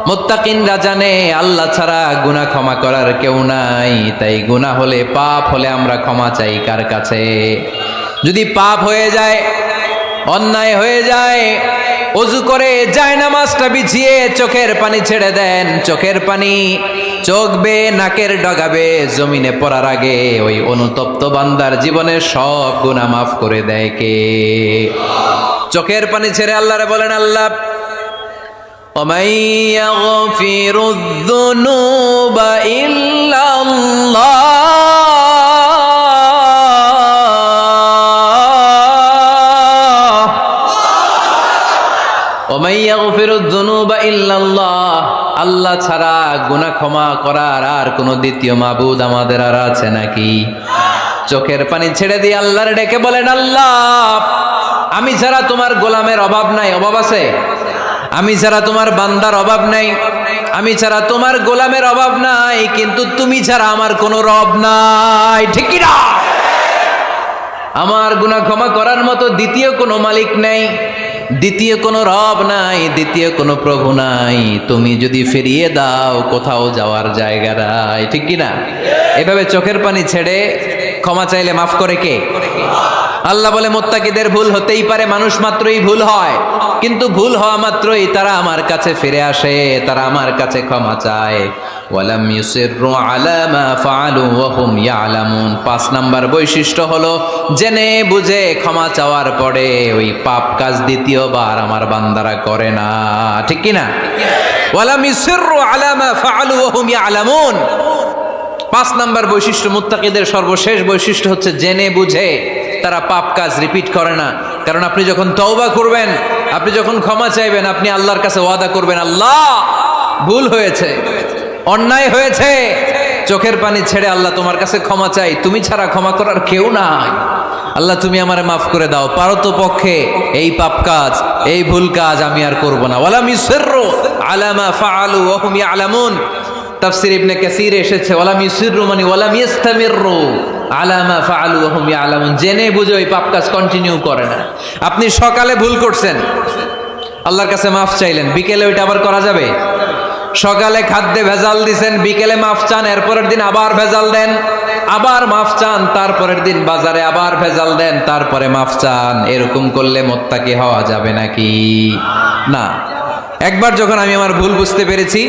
মুত্তাকিনরা জানে আল্লাহ ছাড়া গুনাহ ক্ষমা করার কেউ নাই। তাই গুনাহ হলে, পাপ হলে আমরা ক্ষমা চাই কার কাছে? যদি পাপ হয়ে যায়, অন্যায় হয়ে যায়, ওযু করে জায়নামাজটা বিছিয়ে চোখের পানি ছেড়ে দেন, চোখের পানি চোখ বেয়ে নাকের ডগাবে জমিনে পড়ার আগে ওই অনুতপ্ত বান্দার জীবনের সব গুনাহ মাফ করে দেয় কে? চোখের পানি ছেড়ে আল্লাহরে বলেন, আল্লাহ وَمَن يَغْفِرُ الذُّنُوبَ إِلَّا اللَّهُ وَمَن يَغْفِرُ الذُّنُوبَ إِلَّا اللَّهُ। আল্লাহ ছাড়া গুনাহ ক্ষমা করার আর কোনো দ্বিতীয় মাবুদ আমাদের আর আছে নাকি? চোখের পানি ছেড়ে দিয়ে আল্লাহর ডেকে বলেন, আল্লাহ আমি ছাড়া তোমার গোলামের অভাব নাই, অভাব আছে? আমি ছাড়া তোমার বান্দার অভাব নাই, আমি ছাড়া তোমার গোলামের অভাব নাই, কিন্তু তুমি ছাড়া আমার কোনো রব নাই, ঠিক কি না? আমার গুনাহ ক্ষমা করার মতো দ্বিতীয় কোনো মালিক নাই, দ্বিতীয় কোনো রব নাই, দ্বিতীয় কোনো প্রভু নাই। তুমি যদি ফিরিয়ে দাও, কোথাও যাওয়ার জায়গা নাই, ঠিক কি না? এভাবে চোখের পানি ছেড়ে ক্ষমা চাইলে মাফ করে কে? আল্লাহ বলে, মুত্তাকিদের ভুল হতেই পারে, মানুষ মাত্রই ভুল হয়, কিন্তু ভুল হওয়া মাত্রই তারা আমার কাছে ফিরে আসে, তারা আমার কাছে ক্ষমা চায়। ওয়ালাম ইউসিররু আলা মা ফাআলু ওয়া হুম ইয়ালামুন। 5 নাম্বার বৈশিষ্ট্য হলো, জেনে বুঝে ক্ষমা চাওয়ার পরে ওই পাপ কাজ দ্বিতীয়বার আমার বান্দারা করে না, ঠিক কি না? ওয়ালাম ইউসিররু আলা মা ফাআলু ওয়া হুম ইয়ালামুন। 5 নাম্বার বৈশিষ্ট্য, মুত্তাকিদের সর্বশেষ বৈশিষ্ট্য হচ্ছে জেনে বুঝে তারা পাপ কাজ রিপিট করে না। কারণ আপনি যখন তওবা করবেন, আপনি যখন ক্ষমা চাইবেন, আপনি আল্লাহর কাছে ওয়াদা করবেন, আল্লাহ ভুল হয়েছে, অন্যায় হয়েছে, চোখের পানি ছেড়ে আল্লাহ তোমার কাছে ক্ষমা চাই, তুমি ছাড়া ক্ষমা করার কেউ নাই, আল্লাহ তুমি আমারে মাফ করে দাও, পারো তো পক্ষে এই পাপ কাজ, এই ভুল কাজ আমি আর করব না। ওয়ালাম ইউসিররু আলা মা ফাআলু ওয়া হুম ইয়ালামুন। তাফসীর ইবনে কাসীর এসেছে, ওয়ালাম ইউসিররু মানে ওয়ালাম ইস্তামিররু আলা মা ফাআলু ওয়া হুম ইয়ালামুন, জেনে বুঝে ওই পাপ কাজ কন্টিনিউ করে না। আপনি সকালে ভুল করছেন, আল্লাহর কাছে মাফ চাইলেন, বিকেলে ওইটা আবার করা যাবে? সকালে খাদ্যে ভেজাল দিছেন, বিকেলে মাফ চান, এরপরের দিন আবার ভেজাল দেন, আবার মাফ চান, তারপরের দিন বাজারে আবার ভেজাল দেন, তারপরে মাফ চান। এরকম করলে মুত্তাকি হওয়া যাবে নাকি? না। একবার যখন আমি আমার ভুল বুঝতে পেরেছি,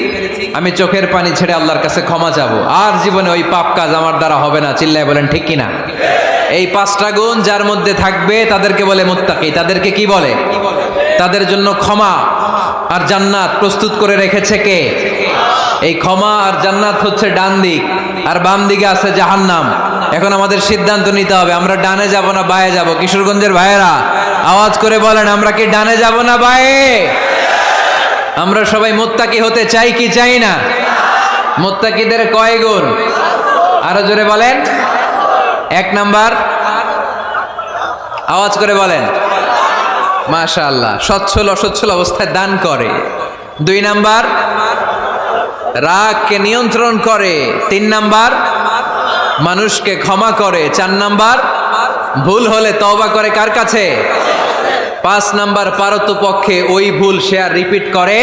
আমি চোখের পানি ছেড়ে আল্লাহর কাছে ক্ষমা চাবো। আর জীবনে ওই পাপ কাজ আমার দ্বারা হবে না। চিল্লায় বলেন ঠিক কিনা? এই 5টা গুণ যার মধ্যে থাকবে তাদেরকে বলে মুত্তাকি। তাদেরকে কি বলে? তাদের জন্য ক্ষমা আর জান্নাত প্রস্তুত করে রেখেছে কে? এই ক্ষমা আর জান্নাত হচ্ছে ডান দিক, আর বাম দিকে আছে জাহান্নাম। এখন আমাদের সিদ্ধান্ত নিতে হবে, আমরা ডানে যাব না বায়ে যাব। কিশোরগঞ্জের ভাইয়েরা আওয়াজ করে বলেন, আমরা কি ডানে যাব না বায়ে? আমরা সবাই মুত্তাকি হতে চাই কি চাই না? মুত্তাকিদের কয় গুণ? আরো জোরে বলেন। 1 নাম্বার, আওয়াজ করে বলেন। মাশাআল্লাহ, সচ্ছল অসচ্ছল অবস্থায় দান করে। 2 নাম্বার, রাগকে নিয়ন্ত্রণ করে। 3 নাম্বার, মানুষকে ক্ষমা করে। 4 নাম্বার, ভুল হলে তওবা করে কার কাছে? 5 নাম্বার, পারতপক্ষে ওই ভুল সে আর রিপিট করে